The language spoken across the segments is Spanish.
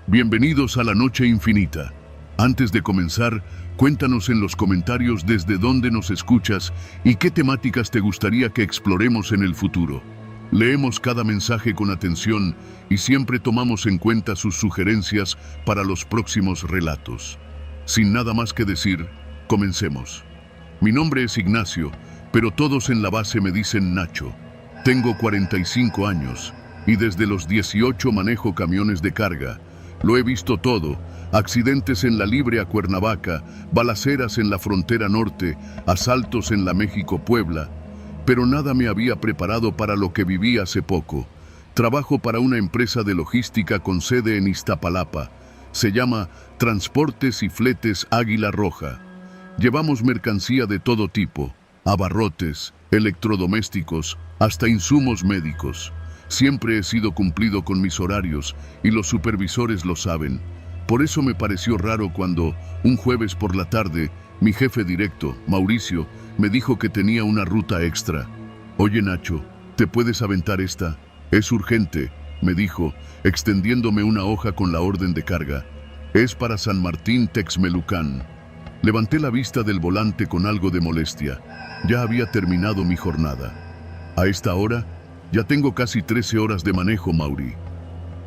Bienvenidos a la Noche Infinita. Antes de comenzar, cuéntanos en los comentarios desde dónde nos escuchas y qué temáticas te gustaría que exploremos en el futuro. Leemos cada mensaje con atención y siempre tomamos en cuenta sus sugerencias para los próximos relatos. Sin nada más que decir, comencemos. Mi nombre es Ignacio, pero todos en la base me dicen Nacho. Tengo 45 años y desde los 18 manejo camiones de carga. Lo he visto todo: accidentes en la Libre a Cuernavaca, balaceras en la frontera norte, asaltos en la México-Puebla. Pero nada me había preparado para lo que viví hace poco. Trabajo para una empresa de logística con sede en Iztapalapa. Se llama Transportes y Fletes Águila Roja. Llevamos mercancía de todo tipo: abarrotes, electrodomésticos, hasta insumos médicos. Siempre he sido cumplido con mis horarios y los supervisores lo saben. Por eso me pareció raro cuando, un jueves por la tarde, mi jefe directo, Mauricio, me dijo que tenía una ruta extra. «Oye, Nacho, ¿te puedes aventar esta? Es urgente», me dijo, extendiéndome una hoja con la orden de carga. «Es para San Martín Texmelucan». Levanté la vista del volante con algo de molestia. Ya había terminado mi jornada. «A esta hora, ya tengo casi 13 horas de manejo, Mauri».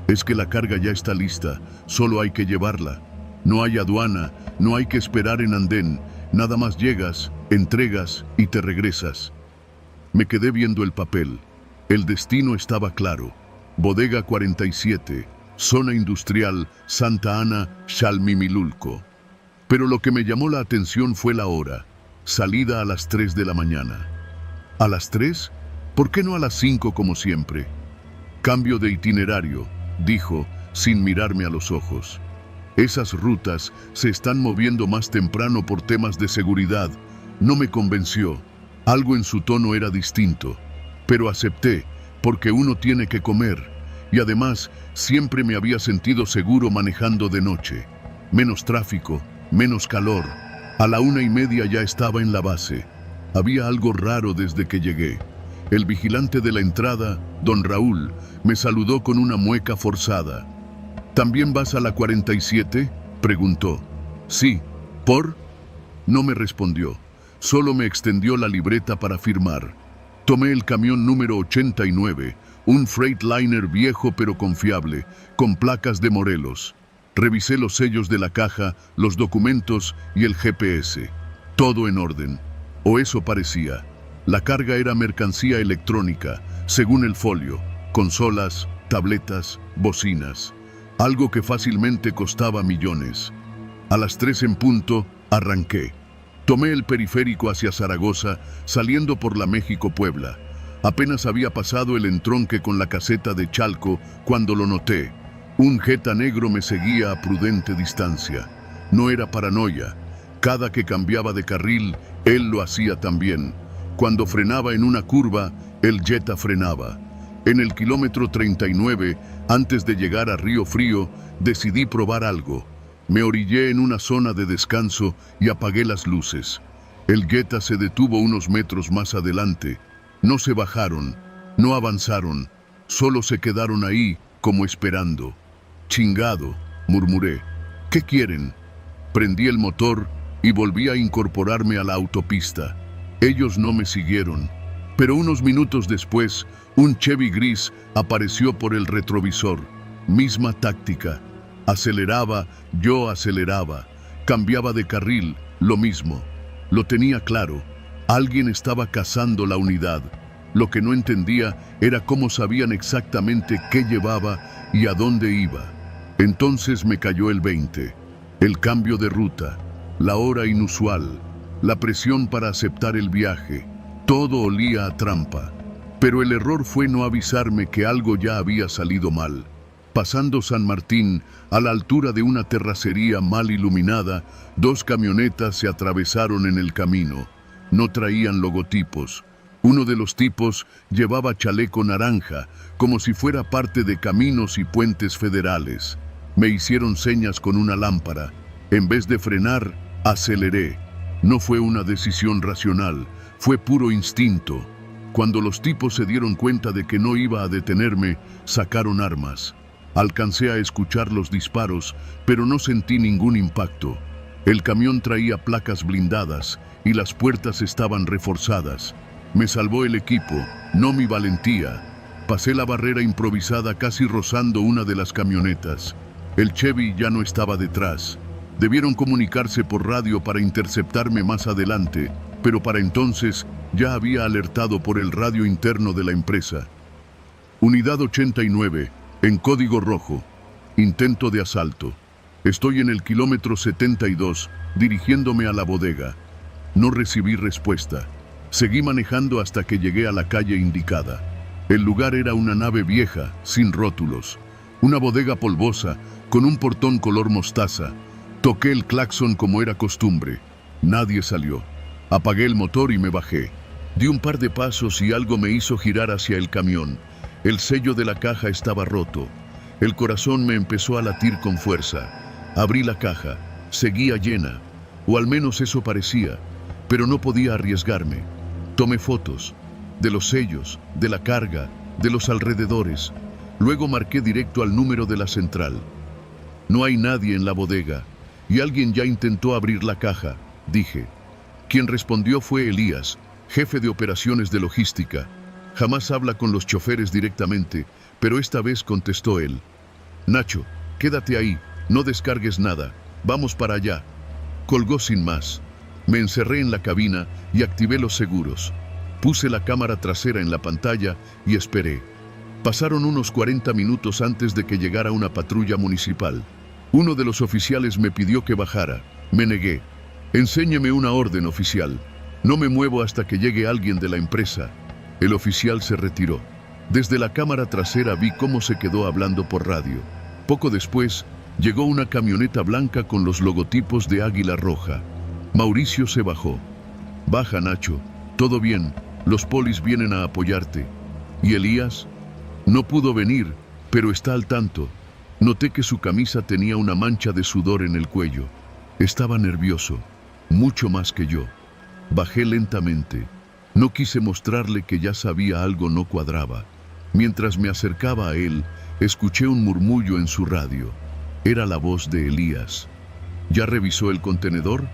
«Es que la carga ya está lista, solo hay que llevarla. No hay aduana, no hay que esperar en andén, nada más llegas, entregas y te regresas». Me quedé viendo el papel. El destino estaba claro: Bodega 47, Zona Industrial, Santa Ana, Xalmimilulco. Pero lo que me llamó la atención fue la hora: salida a las 3 de la mañana. ¿A las 3? ¿Por qué no a las 5 como siempre? «Cambio de itinerario», dijo, sin mirarme a los ojos. «Esas rutas se están moviendo más temprano por temas de seguridad». No me convenció. Algo en su tono era distinto. Pero acepté, porque uno tiene que comer. Y además, siempre me había sentido seguro manejando de noche. Menos tráfico, menos calor. A la 1:30 ya estaba en la base. Había algo raro desde que llegué. El vigilante de la entrada, don Raúl, me saludó con una mueca forzada. «¿También vas a la 47?» preguntó. «Sí». «¿Por?» No me respondió. Solo me extendió la libreta para firmar. Tomé el camión número 89, un Freightliner viejo pero confiable, con placas de Morelos. Revisé los sellos de la caja, los documentos y el GPS. Todo en orden. O eso parecía. La carga era mercancía electrónica, según el folio: consolas, tabletas, bocinas. Algo que fácilmente costaba millones. A las 3 en punto, arranqué. Tomé el periférico hacia Zaragoza, saliendo por la México-Puebla. Apenas había pasado el entronque con la caseta de Chalco cuando lo noté. Un Jetta negro me seguía a prudente distancia. No era paranoia. Cada que cambiaba de carril, él lo hacía también. Cuando frenaba en una curva, el Jetta frenaba. En el kilómetro 39, antes de llegar a Río Frío, decidí probar algo. Me orillé en una zona de descanso y apagué las luces. El Jetta se detuvo unos metros más adelante. No se bajaron, no avanzaron, solo se quedaron ahí, como esperando. «Chingado», murmuré. «¿Qué quieren?» Prendí el motor y volví a incorporarme a la autopista. Ellos no me siguieron. Pero unos minutos después, un Chevy gris apareció por el retrovisor. Misma táctica. Aceleraba, yo aceleraba. Cambiaba de carril, lo mismo. Lo tenía claro. Alguien estaba cazando la unidad. Lo que no entendía era cómo sabían exactamente qué llevaba y a dónde iba. Entonces me cayó el 20. El cambio de ruta, la hora inusual, la presión para aceptar el viaje. Todo olía a trampa. Pero el error fue no avisarme que algo ya había salido mal. Pasando San Martín, a la altura de una terracería mal iluminada, 2 camionetas se atravesaron en el camino. No traían logotipos. Uno de los tipos llevaba chaleco naranja, como si fuera parte de Caminos y Puentes Federales. Me hicieron señas con una lámpara. En vez de frenar, aceleré. No fue una decisión racional, fue puro instinto. Cuando los tipos se dieron cuenta de que no iba a detenerme, sacaron armas. Alcancé a escuchar los disparos, pero no sentí ningún impacto. El camión traía placas blindadas y las puertas estaban reforzadas. Me salvó el equipo, no mi valentía. Pasé la barrera improvisada casi rozando una de las camionetas. El Chevy ya no estaba detrás. Debieron comunicarse por radio para interceptarme más adelante, pero para entonces ya había alertado por el radio interno de la empresa. Unidad 89, en código rojo. Intento de asalto. Estoy en el kilómetro 72, dirigiéndome a la bodega. No recibí respuesta. Seguí manejando hasta que llegué a la calle indicada. El lugar era una nave vieja, sin rótulos. Una bodega polvosa, con un portón color mostaza. Toqué el claxon como era costumbre. Nadie salió. Apagué el motor y me bajé. Di un par de pasos y algo me hizo girar hacia el camión. El sello de la caja estaba roto. El corazón me empezó a latir con fuerza. Abrí la caja. Seguía llena. O al menos eso parecía. Pero no podía arriesgarme. Tomé fotos. De los sellos, de la carga, de los alrededores. Luego marqué directo al número de la central. No hay nadie en la bodega. Y alguien ya intentó abrir la caja, dije. Quien respondió fue Elías, jefe de operaciones de logística. Jamás habla con los choferes directamente, pero esta vez contestó él. Nacho, quédate ahí, no descargues nada, vamos para allá. Colgó sin más. Me encerré en la cabina y activé los seguros. Puse la cámara trasera en la pantalla y esperé. Pasaron unos 40 minutos antes de que llegara una patrulla municipal. Uno de los oficiales me pidió que bajara. Me negué. Enséñeme una orden, oficial. No me muevo hasta que llegue alguien de la empresa. El oficial se retiró. Desde la cámara trasera vi cómo se quedó hablando por radio. Poco después, llegó una camioneta blanca con los logotipos de Águila Roja. Mauricio se bajó. Baja, Nacho. Todo bien. Los polis vienen a apoyarte. ¿Y Elías? No pudo venir, pero está al tanto. Noté que su camisa tenía una mancha de sudor en el cuello. Estaba nervioso, mucho más que yo. Bajé lentamente. No quise mostrarle que ya sabía algo no cuadraba. Mientras me acercaba a él, escuché un murmullo en su radio. Era la voz de Elías. ¿Ya revisó el contenedor?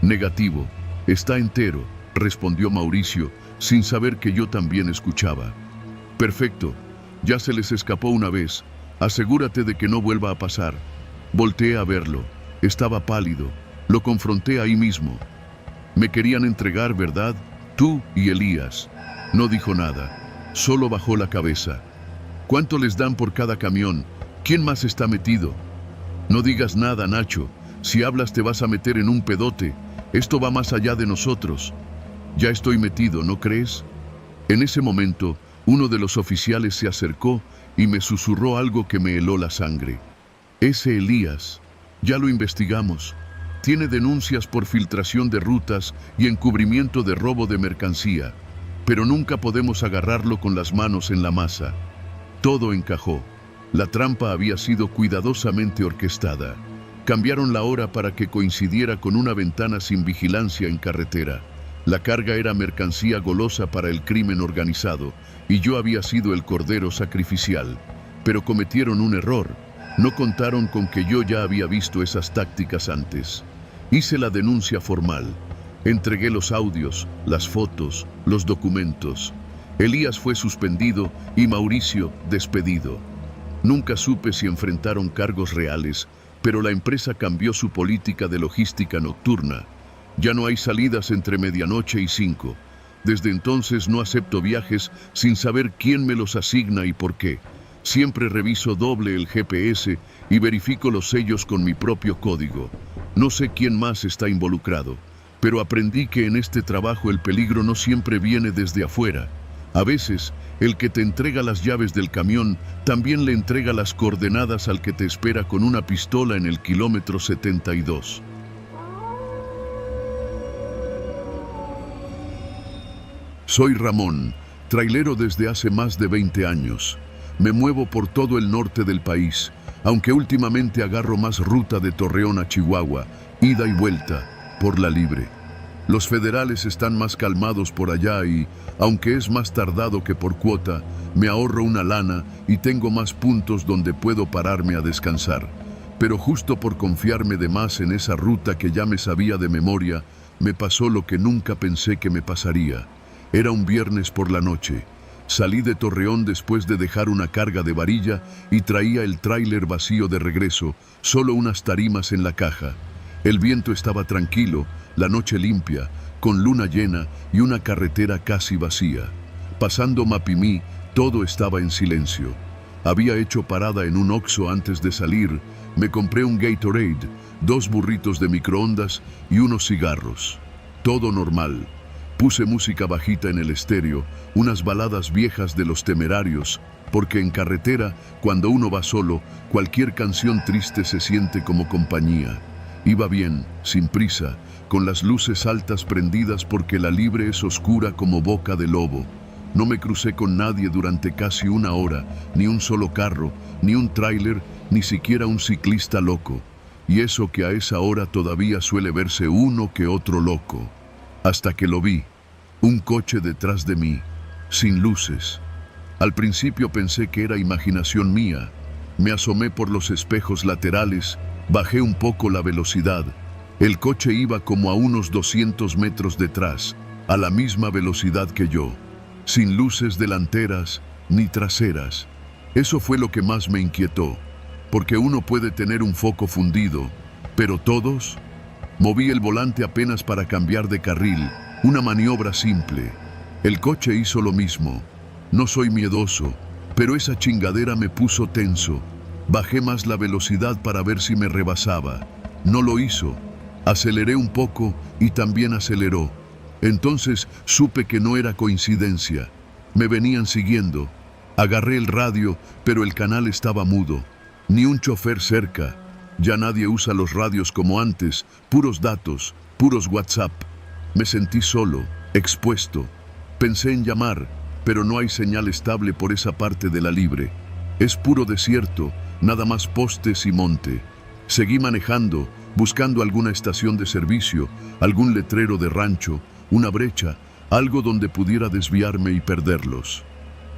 Negativo. Está entero, respondió Mauricio, sin saber que yo también escuchaba. Perfecto. Ya se les escapó una vez. Asegúrate de que no vuelva a pasar. Volteé a verlo. Estaba pálido. Lo confronté ahí mismo. Me querían entregar, ¿verdad? Tú y Elías. No dijo nada. Solo bajó la cabeza. ¿Cuánto les dan por cada camión? ¿Quién más está metido? No digas nada, Nacho. Si hablas te vas a meter en un pedote. Esto va más allá de nosotros. Ya estoy metido, ¿no crees? En ese momento, uno de los oficiales se acercó y me susurró algo que me heló la sangre. Ese Elías, ya lo investigamos. Tiene denuncias por filtración de rutas y encubrimiento de robo de mercancía, pero nunca podemos agarrarlo con las manos en la masa. Todo encajó. La trampa había sido cuidadosamente orquestada. Cambiaron la hora para que coincidiera con una ventana sin vigilancia en carretera. La carga era mercancía golosa para el crimen organizado y yo había sido el cordero sacrificial. Pero cometieron un error. No contaron con que yo ya había visto esas tácticas antes. Hice la denuncia formal. Entregué los audios, las fotos, los documentos. Elías fue suspendido y Mauricio despedido. Nunca supe si enfrentaron cargos reales, pero la empresa cambió su política de logística nocturna. Ya no hay salidas entre medianoche y 5. Desde entonces no acepto viajes sin saber quién me los asigna y por qué. Siempre reviso doble el GPS y verifico los sellos con mi propio código. No sé quién más está involucrado, pero aprendí que en este trabajo el peligro no siempre viene desde afuera. A veces, el que te entrega las llaves del camión también le entrega las coordenadas al que te espera con una pistola en el kilómetro 72. Soy Ramón, trailero desde hace más de 20 años. Me muevo por todo el norte del país, aunque últimamente agarro más ruta de Torreón a Chihuahua, ida y vuelta, por la libre. Los federales están más calmados por allá y, aunque es más tardado que por cuota, me ahorro una lana y tengo más puntos donde puedo pararme a descansar. Pero justo por confiarme de más en esa ruta que ya me sabía de memoria, me pasó lo que nunca pensé que me pasaría. Era un viernes por la noche. Salí de Torreón después de dejar una carga de varilla y traía el tráiler vacío de regreso, solo unas tarimas en la caja. El viento estaba tranquilo, la noche limpia, con luna llena y una carretera casi vacía. Pasando Mapimí, todo estaba en silencio. Había hecho parada en un Oxxo antes de salir, me compré un Gatorade, 2 burritos de microondas y unos cigarros. Todo normal. Puse música bajita en el estéreo, unas baladas viejas de Los Temerarios, porque en carretera, cuando uno va solo, cualquier canción triste se siente como compañía. Iba bien, sin prisa, con las luces altas prendidas porque la libre es oscura como boca de lobo. No me crucé con nadie durante casi una hora, ni un solo carro, ni un tráiler, ni siquiera un ciclista loco. Y eso que a esa hora todavía suele verse uno que otro loco. Hasta que lo vi, un coche detrás de mí, sin luces. Al principio pensé que era imaginación mía. Me asomé por los espejos laterales, bajé un poco la velocidad. El coche iba como a unos 200 metros detrás, a la misma velocidad que yo, sin luces delanteras ni traseras. Eso fue lo que más me inquietó, porque uno puede tener un foco fundido, pero todos. Moví el volante apenas para cambiar de carril, una maniobra simple. El coche hizo lo mismo. No soy miedoso, pero esa chingadera me puso tenso. Bajé más la velocidad para ver si me rebasaba. No lo hizo. Aceleré un poco y también aceleró. Entonces supe que no era coincidencia. Me venían siguiendo. Agarré el radio, pero el canal estaba mudo. Ni un chofer cerca. Ya nadie usa los radios como antes, puros datos, puros WhatsApp. Me sentí solo, expuesto. Pensé en llamar, pero no hay señal estable por esa parte de la libre. Es puro desierto, nada más postes y monte. Seguí manejando, buscando alguna estación de servicio, algún letrero de rancho, una brecha, algo donde pudiera desviarme y perderlos.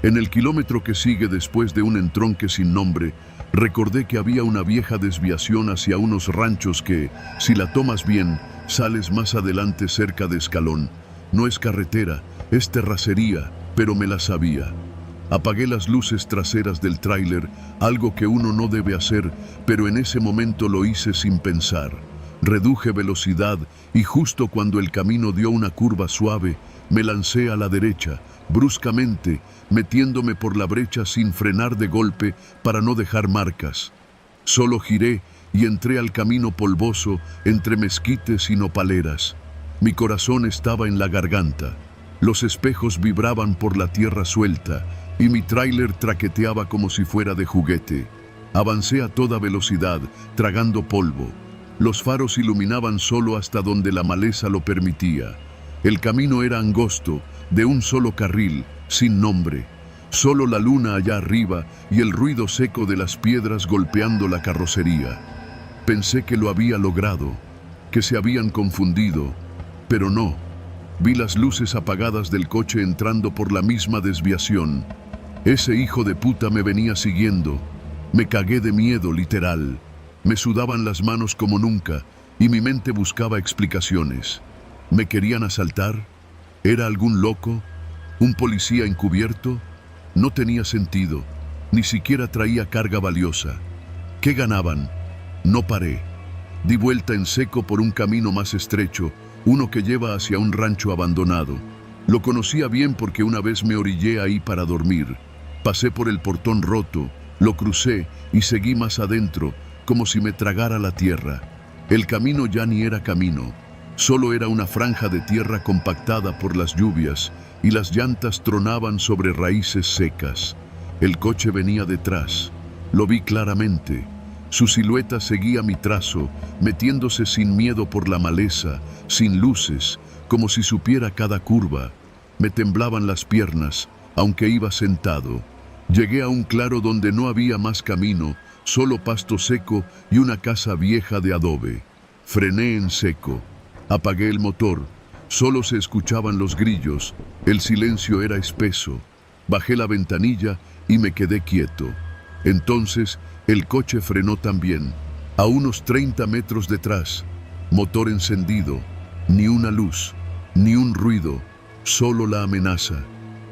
En el kilómetro que sigue después de un entronque sin nombre, recordé que había una vieja desviación hacia unos ranchos que, si la tomas bien, sales más adelante cerca de Escalón. No es carretera, es terracería, pero me la sabía. Apagué las luces traseras del tráiler, algo que uno no debe hacer, pero en ese momento lo hice sin pensar. Reduje velocidad y justo cuando el camino dio una curva suave, me lancé a la derecha, bruscamente, metiéndome por la brecha sin frenar de golpe para no dejar marcas. Solo giré y entré al camino polvoso entre mezquites y nopaleras. Mi corazón estaba en la garganta. Los espejos vibraban por la tierra suelta y mi tráiler traqueteaba como si fuera de juguete. Avancé a toda velocidad, tragando polvo. Los faros iluminaban solo hasta donde la maleza lo permitía. El camino era angosto, de un solo carril, sin nombre. Solo la luna allá arriba y el ruido seco de las piedras golpeando la carrocería. Pensé que lo había logrado, que se habían confundido, pero no. Vi las luces apagadas del coche entrando por la misma desviación. Ese hijo de puta me venía siguiendo. Me cagué de miedo, literal. Me sudaban las manos como nunca y mi mente buscaba explicaciones. ¿Me querían asaltar? ¿Era algún loco? ¿Un policía encubierto? No tenía sentido. Ni siquiera traía carga valiosa. ¿Qué ganaban? No paré. Di vuelta en seco por un camino más estrecho, uno que lleva hacia un rancho abandonado. Lo conocía bien porque una vez me orillé ahí para dormir. Pasé por el portón roto, lo crucé y seguí más adentro, como si me tragara la tierra. El camino ya ni era camino, solo era una franja de tierra compactada por las lluvias y las llantas tronaban sobre raíces secas. El coche venía detrás, lo vi claramente. Su silueta seguía mi trazo, metiéndose sin miedo por la maleza, sin luces, como si supiera cada curva. Me temblaban las piernas, aunque iba sentado. Llegué a un claro donde no había más camino, solo pasto seco y una casa vieja de adobe. Frené en seco. Apagué el motor. Solo se escuchaban los grillos, el silencio era espeso. Bajé la ventanilla y me quedé quieto. Entonces el coche frenó también, a unos 30 metros detrás. Motor encendido, ni una luz, ni un ruido, solo la amenaza.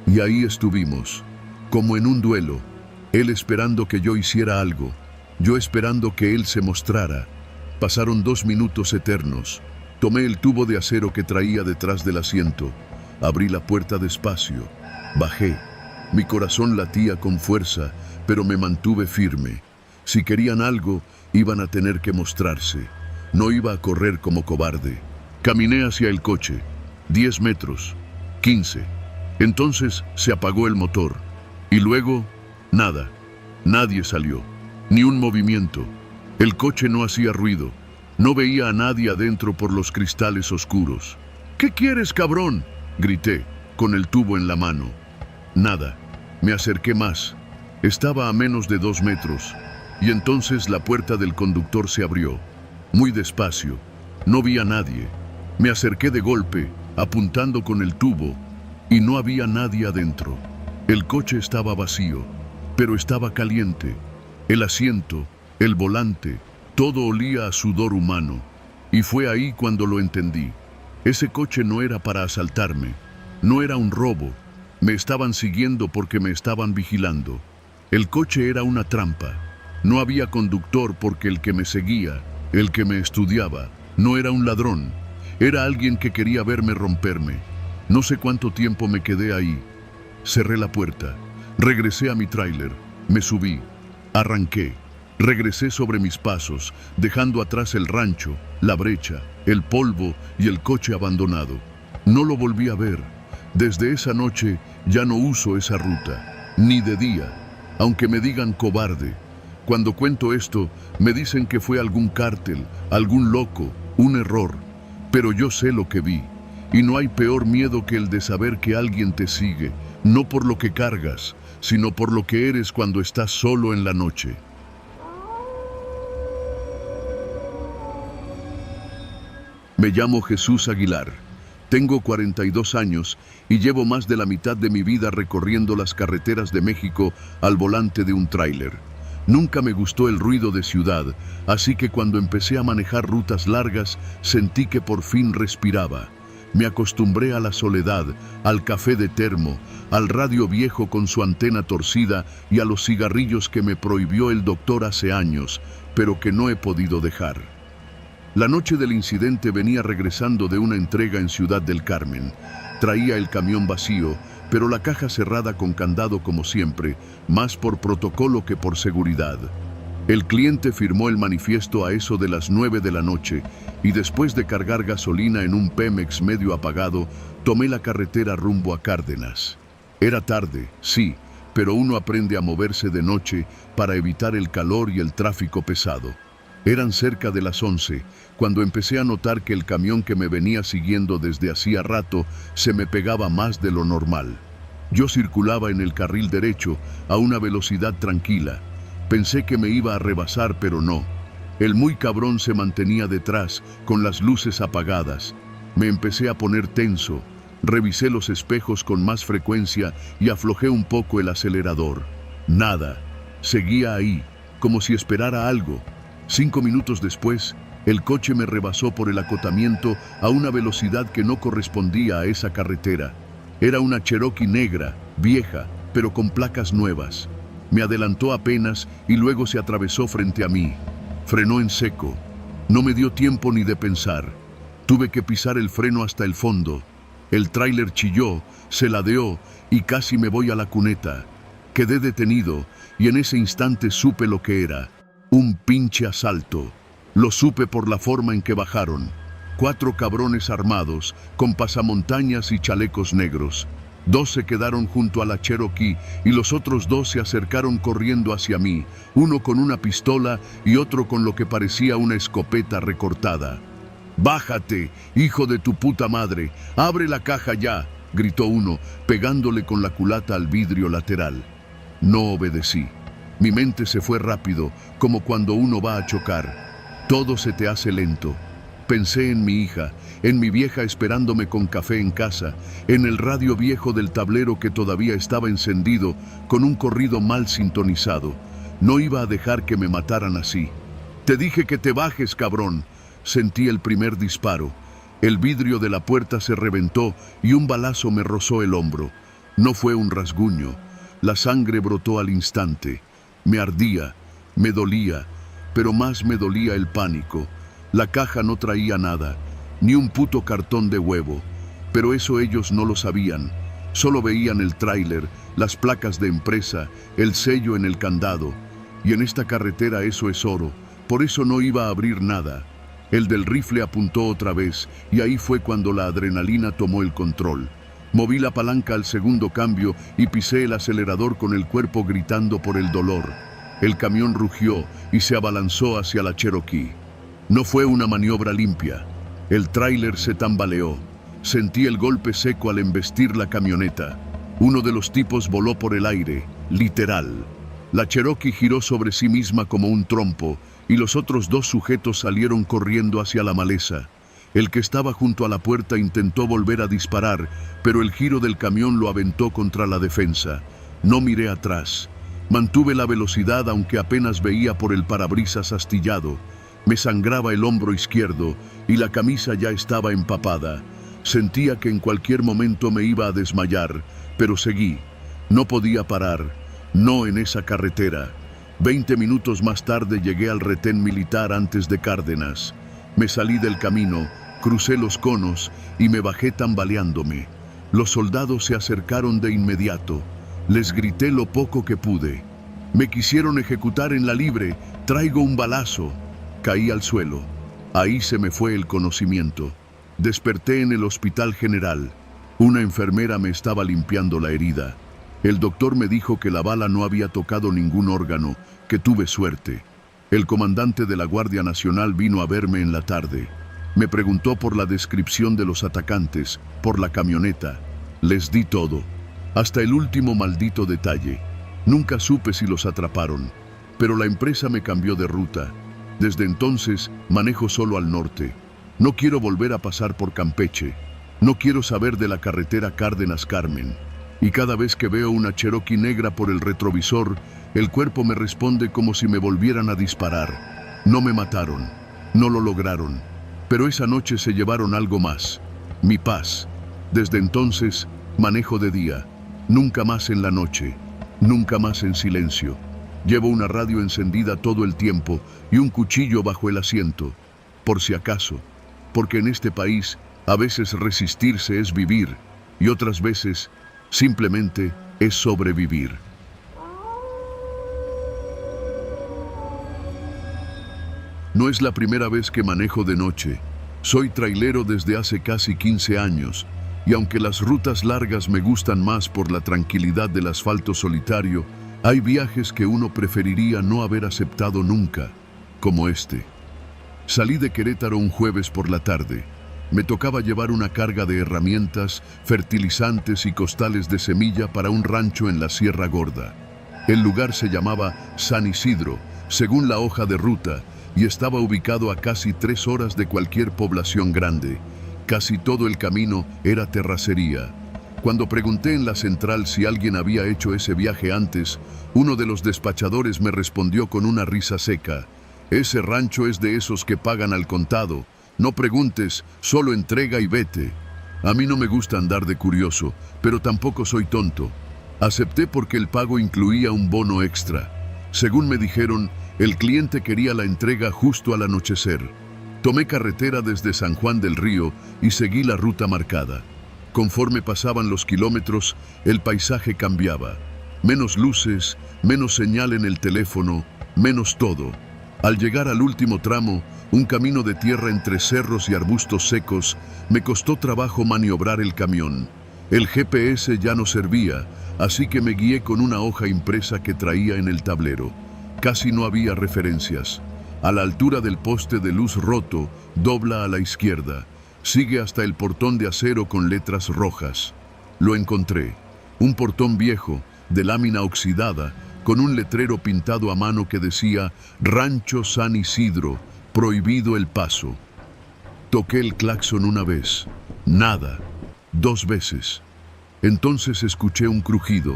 Y ahí estuvimos, como en un duelo, él esperando que yo hiciera algo, yo esperando que él se mostrara. Pasaron 2 minutos eternos. Tomé el tubo de acero que traía detrás del asiento, abrí la puerta despacio, bajé. Mi corazón latía con fuerza, pero me mantuve firme. Si querían algo, iban a tener que mostrarse. No iba a correr como cobarde. Caminé hacia el coche. 10 metros, 15. Entonces se apagó el motor. Y luego, nada. Nadie salió. Ni un movimiento. El coche no hacía ruido. No veía a nadie adentro por los cristales oscuros. «¿Qué quieres, cabrón?», grité, con el tubo en la mano. Nada. Me acerqué más. Estaba a menos de 2 metros. Y entonces la puerta del conductor se abrió. Muy despacio. No vi a nadie. Me acerqué de golpe, apuntando con el tubo, y no había nadie adentro. El coche estaba vacío, pero estaba caliente. El asiento, el volante, todo olía a sudor humano. Y fue ahí cuando lo entendí. Ese coche no era para asaltarme. No era un robo. Me estaban siguiendo porque me estaban vigilando. El coche era una trampa. No había conductor porque el que me seguía, el que me estudiaba, no era un ladrón. Era alguien que quería verme romperme. No sé cuánto tiempo me quedé ahí. Cerré la puerta. Regresé a mi tráiler. Me subí. Arranqué. Regresé sobre mis pasos, dejando atrás el rancho, la brecha, el polvo y el coche abandonado. No lo volví a ver. Desde esa noche ya no uso esa ruta, ni de día, aunque me digan cobarde. Cuando cuento esto, me dicen que fue algún cártel, algún loco, un error. Pero yo sé lo que vi, y no hay peor miedo que el de saber que alguien te sigue, no por lo que cargas, sino por lo que eres cuando estás solo en la noche. Me llamo Jesús Aguilar. Tengo 42 años y llevo más de la mitad de mi vida recorriendo las carreteras de México al volante de un tráiler. Nunca me gustó el ruido de ciudad, así que cuando empecé a manejar rutas largas, sentí que por fin respiraba. Me acostumbré a la soledad, al café de termo, al radio viejo con su antena torcida y a los cigarrillos que me prohibió el doctor hace años, pero que no he podido dejar. La noche del incidente venía regresando de una entrega en Ciudad del Carmen. Traía el camión vacío, pero la caja cerrada con candado como siempre, más por protocolo que por seguridad. El cliente firmó el manifiesto a eso de las 9 de la noche y después de cargar gasolina en un Pemex medio apagado, tomé la carretera rumbo a Cárdenas. Era tarde, sí, pero uno aprende a moverse de noche para evitar el calor y el tráfico pesado. Eran cerca de las 11, cuando empecé a notar que el camión que me venía siguiendo desde hacía rato se me pegaba más de lo normal. Yo circulaba en el carril derecho a una velocidad tranquila. Pensé que me iba a rebasar, pero no. El muy cabrón se mantenía detrás, con las luces apagadas. Me empecé a poner tenso. Revisé los espejos con más frecuencia y aflojé un poco el acelerador. Nada. Seguía ahí, como si esperara algo. 5 minutos después, el coche me rebasó por el acotamiento a una velocidad que no correspondía a esa carretera. Era una Cherokee negra, vieja, pero con placas nuevas. Me adelantó apenas y luego se atravesó frente a mí. Frenó en seco. No me dio tiempo ni de pensar. Tuve que pisar el freno hasta el fondo. El tráiler chilló, se ladeó y casi me voy a la cuneta. Quedé detenido y en ese instante supe lo que era. Un pinche asalto. Lo supe por la forma en que bajaron. 4 cabrones armados, con pasamontañas y chalecos negros. 2 se quedaron junto a la Cherokee y los otros 2 se acercaron corriendo hacia mí, uno con una pistola y otro con lo que parecía una escopeta recortada. «¡Bájate, hijo de tu puta madre! ¡Abre la caja ya!», gritó uno, pegándole con la culata al vidrio lateral. No obedecí. Mi mente se fue rápido, como cuando uno va a chocar. Todo se te hace lento. Pensé en mi hija, en mi vieja esperándome con café en casa, en el radio viejo del tablero que todavía estaba encendido, con un corrido mal sintonizado. No iba a dejar que me mataran así. «Te dije que te bajes, cabrón». Sentí el primer disparo. El vidrio de la puerta se reventó y un balazo me rozó el hombro. No fue un rasguño. La sangre brotó al instante. Me ardía, me dolía, pero más me dolía el pánico. La caja no traía nada, ni un puto cartón de huevo. Pero eso ellos no lo sabían. Solo veían el tráiler, las placas de empresa, el sello en el candado. Y en esta carretera eso es oro. Por eso no iba a abrir nada. El del rifle apuntó otra vez, y ahí fue cuando la adrenalina tomó el control. Moví la palanca al segundo cambio y pisé el acelerador con el cuerpo gritando por el dolor. El camión rugió y se abalanzó hacia la Cherokee. No fue una maniobra limpia. El tráiler se tambaleó. Sentí el golpe seco al embestir la camioneta. Uno de los tipos voló por el aire, literal. La Cherokee giró sobre sí misma como un trompo, y los otros dos sujetos salieron corriendo hacia la maleza. El que estaba junto a la puerta intentó volver a disparar, pero el giro del camión lo aventó contra la defensa. No miré atrás. Mantuve la velocidad aunque apenas veía por el parabrisas astillado. Me sangraba el hombro izquierdo y la camisa ya estaba empapada. Sentía que en cualquier momento me iba a desmayar, pero seguí. No podía parar, no en esa carretera. 20 minutos más tarde llegué al retén militar antes de Cárdenas. Me salí del camino, crucé los conos y me bajé tambaleándome. Los soldados se acercaron de inmediato. Les grité lo poco que pude. Me quisieron ejecutar en la libre, traigo un balazo. Caí al suelo. Ahí se me fue el conocimiento. Desperté en el Hospital General. Una enfermera me estaba limpiando la herida. El doctor me dijo que la bala no había tocado ningún órgano, que tuve suerte. El comandante de la Guardia Nacional vino a verme en la tarde. Me preguntó por la descripción de los atacantes, por la camioneta. Les di todo, hasta el último maldito detalle. Nunca supe si los atraparon, pero la empresa me cambió de ruta. Desde entonces manejo solo al norte. No quiero volver a pasar por Campeche. No quiero saber de la carretera Cárdenas-Carmen. Y cada vez que veo una Cherokee negra por el retrovisor, el cuerpo me responde como si me volvieran a disparar. No me mataron, no lo lograron, pero esa noche se llevaron algo más, mi paz. Desde entonces, manejo de día, nunca más en la noche, nunca más en silencio. Llevo una radio encendida todo el tiempo y un cuchillo bajo el asiento, por si acaso, porque en este país a veces resistirse es vivir y otras veces simplemente es sobrevivir. No es la primera vez que manejo de noche. Soy trailero desde hace casi 15 años, y aunque las rutas largas me gustan más por la tranquilidad del asfalto solitario, hay viajes que uno preferiría no haber aceptado nunca, como este. Salí de Querétaro un jueves por la tarde. Me tocaba llevar una carga de herramientas, fertilizantes y costales de semilla para un rancho en la Sierra Gorda. El lugar se llamaba San Isidro, según la hoja de ruta, y estaba ubicado a casi 3 horas de cualquier población grande. Casi todo el camino era terracería. Cuando pregunté en la central si alguien había hecho ese viaje antes, uno de los despachadores me respondió con una risa seca: «Ese rancho es de esos que pagan al contado. No preguntes, solo entrega y vete». A mí no me gusta andar de curioso, pero tampoco soy tonto. Acepté porque el pago incluía un bono extra. Según me dijeron, el cliente quería la entrega justo al anochecer. Tomé carretera desde San Juan del Río y seguí la ruta marcada. Conforme pasaban los kilómetros, el paisaje cambiaba. Menos luces, menos señal en el teléfono, menos todo. Al llegar al último tramo, un camino de tierra entre cerros y arbustos secos, me costó trabajo maniobrar el camión. El GPS ya no servía, así que me guié con una hoja impresa que traía en el tablero. Casi no había referencias. A la altura del poste de luz roto, dobla a la izquierda. Sigue hasta el portón de acero con letras rojas. Lo encontré. Un portón viejo, de lámina oxidada, con un letrero pintado a mano que decía «Rancho San Isidro, prohibido el paso». Toqué el claxon una vez. Nada. 2 veces. Entonces escuché un crujido.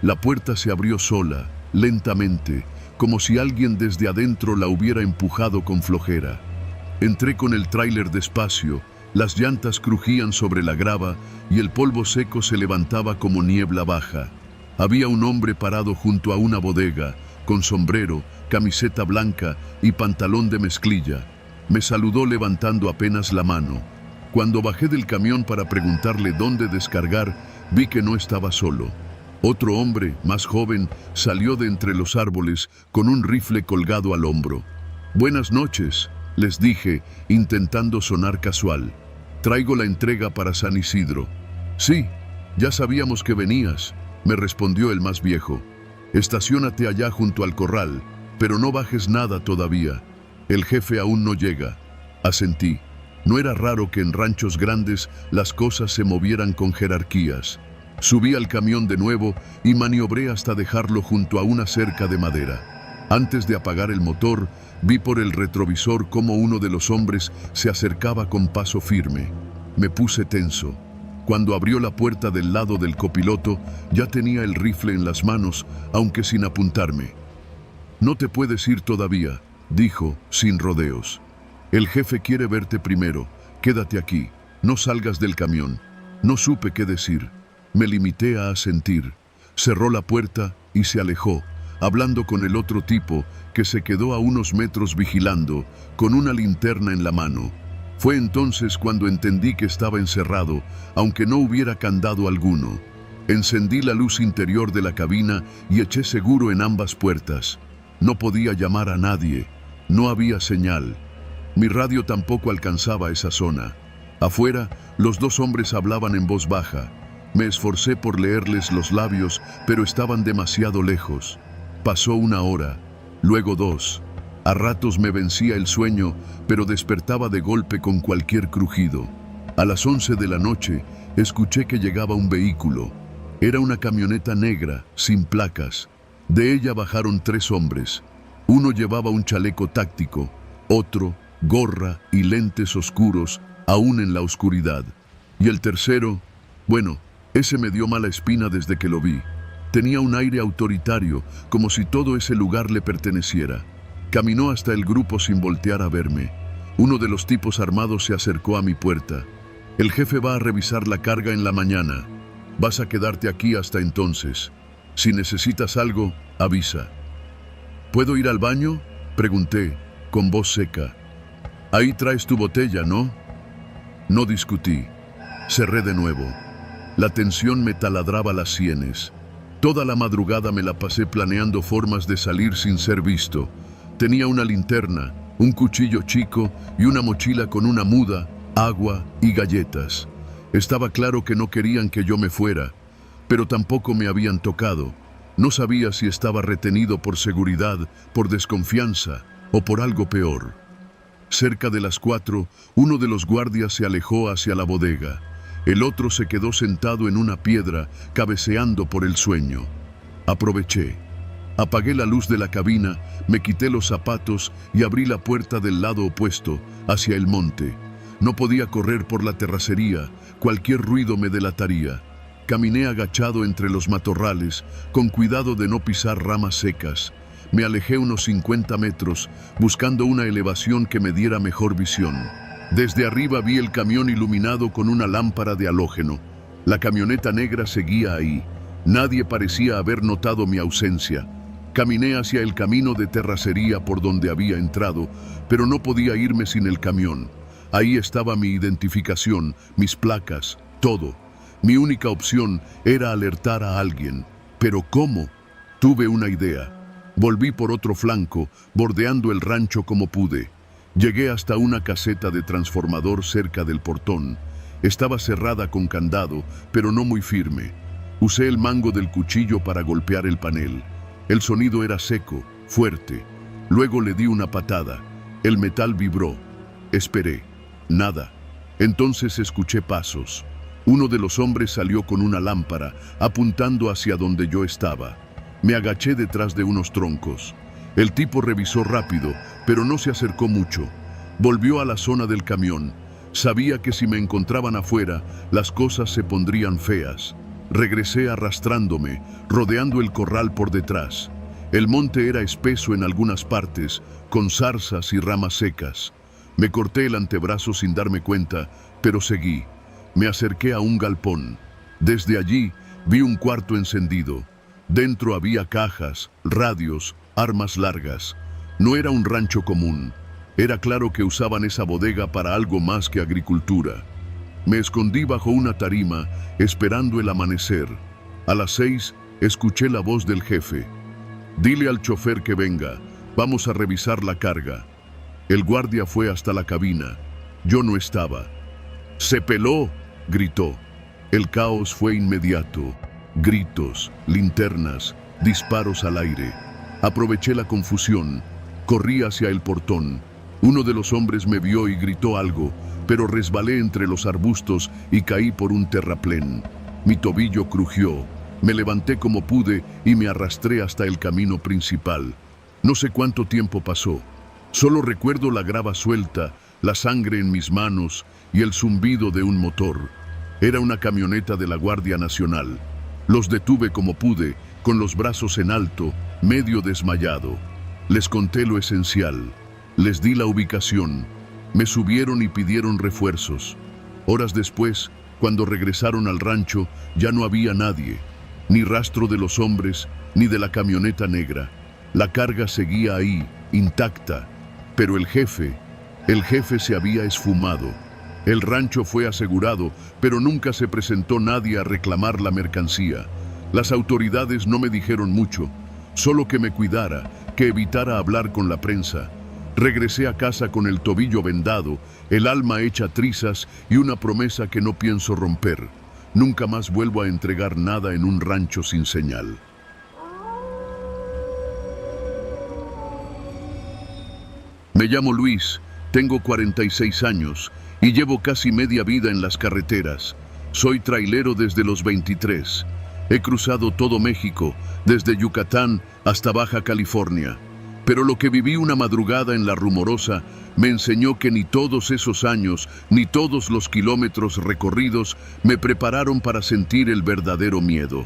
La puerta se abrió sola, lentamente, como si alguien desde adentro la hubiera empujado con flojera. Entré con el tráiler despacio, las llantas crujían sobre la grava y el polvo seco se levantaba como niebla baja. Había un hombre parado junto a una bodega, con sombrero, camiseta blanca y pantalón de mezclilla. Me saludó levantando apenas la mano. Cuando bajé del camión para preguntarle dónde descargar, vi que no estaba solo. Otro hombre, más joven, salió de entre los árboles con un rifle colgado al hombro. «Buenas noches», les dije, intentando sonar casual. «Traigo la entrega para San Isidro». «Sí, ya sabíamos que venías», me respondió el más viejo. «Estaciónate allá junto al corral, pero no bajes nada todavía. El jefe aún no llega». Asentí. No era raro que en ranchos grandes las cosas se movieran con jerarquías. Subí al camión de nuevo y maniobré hasta dejarlo junto a una cerca de madera. Antes de apagar el motor, vi por el retrovisor cómo uno de los hombres se acercaba con paso firme. Me puse tenso. Cuando abrió la puerta del lado del copiloto, ya tenía el rifle en las manos, aunque sin apuntarme. «No te puedes ir todavía», dijo, sin rodeos. «El jefe quiere verte primero. Quédate aquí. No salgas del camión». No supe qué decir. Me limité a asentir. Cerró la puerta y se alejó, hablando con el otro tipo que se quedó a unos metros vigilando, con una linterna en la mano. Fue entonces cuando entendí que estaba encerrado, aunque no hubiera candado alguno. Encendí la luz interior de la cabina y eché seguro en ambas puertas. No podía llamar a nadie. No había señal. Mi radio tampoco alcanzaba esa zona. Afuera, los 2 hombres hablaban en voz baja. Me esforcé por leerles los labios, pero estaban demasiado lejos. Pasó 1 hora, luego 2. A ratos me vencía el sueño, pero despertaba de golpe con cualquier crujido. A las 11 de la noche, escuché que llegaba un vehículo. Era una camioneta negra, sin placas. De ella bajaron 3 hombres. Uno llevaba un chaleco táctico, otro, gorra y lentes oscuros, aún en la oscuridad. Y el tercero, bueno, ese me dio mala espina desde que lo vi. Tenía un aire autoritario, como si todo ese lugar le perteneciera. Caminó hasta el grupo sin voltear a verme. Uno de los tipos armados se acercó a mi puerta. «El jefe va a revisar la carga en la mañana. Vas a quedarte aquí hasta entonces. Si necesitas algo, avisa». «¿Puedo ir al baño?», pregunté, con voz seca. «Ahí traes tu botella, ¿no?». No discutí. Cerré de nuevo. La tensión me taladraba las sienes. Toda la madrugada me la pasé planeando formas de salir sin ser visto. Tenía una linterna, un cuchillo chico y una mochila con una muda, agua y galletas. Estaba claro que no querían que yo me fuera, pero tampoco me habían tocado. No sabía si estaba retenido por seguridad, por desconfianza o por algo peor. Cerca de las 4, uno de los guardias se alejó hacia la bodega. El otro se quedó sentado en una piedra, cabeceando por el sueño. Aproveché. Apagué la luz de la cabina, me quité los zapatos y abrí la puerta del lado opuesto, hacia el monte. No podía correr por la terracería, cualquier ruido me delataría. Caminé agachado entre los matorrales, con cuidado de no pisar ramas secas. Me alejé unos 50 metros, buscando una elevación que me diera mejor visión. Desde arriba vi el camión iluminado con una lámpara de halógeno. La camioneta negra seguía ahí. Nadie parecía haber notado mi ausencia. Caminé hacia el camino de terracería por donde había entrado, pero no podía irme sin el camión. Ahí estaba mi identificación, mis placas, todo. Mi única opción era alertar a alguien. ¿Pero cómo? Tuve una idea. Volví por otro flanco, bordeando el rancho como pude. Llegué hasta una caseta de transformador cerca del portón. Estaba cerrada con candado, pero no muy firme. Usé el mango del cuchillo para golpear el panel. El sonido era seco, fuerte. Luego le di una patada. El metal vibró. Esperé. Nada. Entonces escuché pasos. Uno de los hombres salió con una lámpara, apuntando hacia donde yo estaba. Me agaché detrás de unos troncos. El tipo revisó rápido, pero no se acercó mucho. Volvió a la zona del camión. Sabía que si me encontraban afuera, las cosas se pondrían feas. Regresé arrastrándome, rodeando el corral por detrás. El monte era espeso en algunas partes, con zarzas y ramas secas. Me corté el antebrazo sin darme cuenta, pero seguí. Me acerqué a un galpón. Desde allí vi un cuarto encendido. Dentro había cajas, radios, armas largas. No era un rancho común. Era claro que usaban esa bodega para algo más que agricultura. Me escondí bajo una tarima, esperando el amanecer. A las 6, escuché la voz del jefe. «Dile al chofer que venga, vamos a revisar la carga». El guardia fue hasta la cabina. Yo no estaba. «¡Se peló!», gritó. El caos fue inmediato. Gritos, linternas, disparos al aire. Aproveché la confusión. Corrí hacia el portón. Uno de los hombres me vio y gritó algo, pero resbalé entre los arbustos y caí por un terraplén. Mi tobillo crujió. Me levanté como pude y me arrastré hasta el camino principal. No sé cuánto tiempo pasó. Solo recuerdo la grava suelta, la sangre en mis manos y el zumbido de un motor. Era una camioneta de la Guardia Nacional. Los detuve como pude, con los brazos en alto, medio desmayado. Les conté lo esencial. Les di la ubicación. Me subieron y pidieron refuerzos. Horas después, cuando regresaron al rancho, ya no había nadie. Ni rastro de los hombres, ni de la camioneta negra. La carga seguía ahí, intacta. Pero el jefe se había esfumado. El rancho fue asegurado, pero nunca se presentó nadie a reclamar la mercancía. Las autoridades no me dijeron mucho, solo que me cuidara, que evitara hablar con la prensa. Regresé a casa con el tobillo vendado, el alma hecha trizas y una promesa que no pienso romper. Nunca más vuelvo a entregar nada en un rancho sin señal. Me llamo Luis, tengo 46 años y llevo casi media vida en las carreteras. Soy trailero desde los 23. He cruzado todo México, desde Yucatán hasta Baja California. Pero lo que viví una madrugada en La Rumorosa me enseñó que ni todos esos años, ni todos los kilómetros recorridos me prepararon para sentir el verdadero miedo.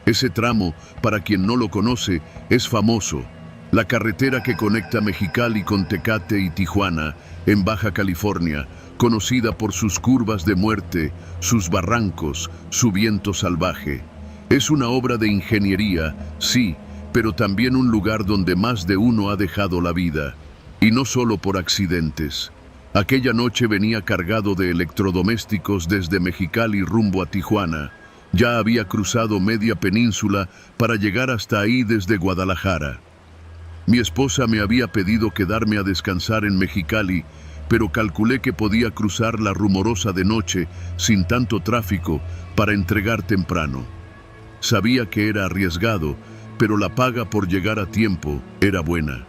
Ese tramo, para quien no lo conoce, es famoso. La carretera que conecta Mexicali con Tecate y Tijuana, en Baja California, conocida por sus curvas de muerte, sus barrancos, su viento salvaje. Es una obra de ingeniería, sí, pero también un lugar donde más de uno ha dejado la vida. Y no solo por accidentes. Aquella noche venía cargado de electrodomésticos desde Mexicali rumbo a Tijuana. Ya había cruzado media península para llegar hasta ahí desde Guadalajara. Mi esposa me había pedido quedarme a descansar en Mexicali, pero calculé que podía cruzar La Rumorosa de noche, sin tanto tráfico, para entregar temprano. Sabía que era arriesgado, pero la paga por llegar a tiempo era buena.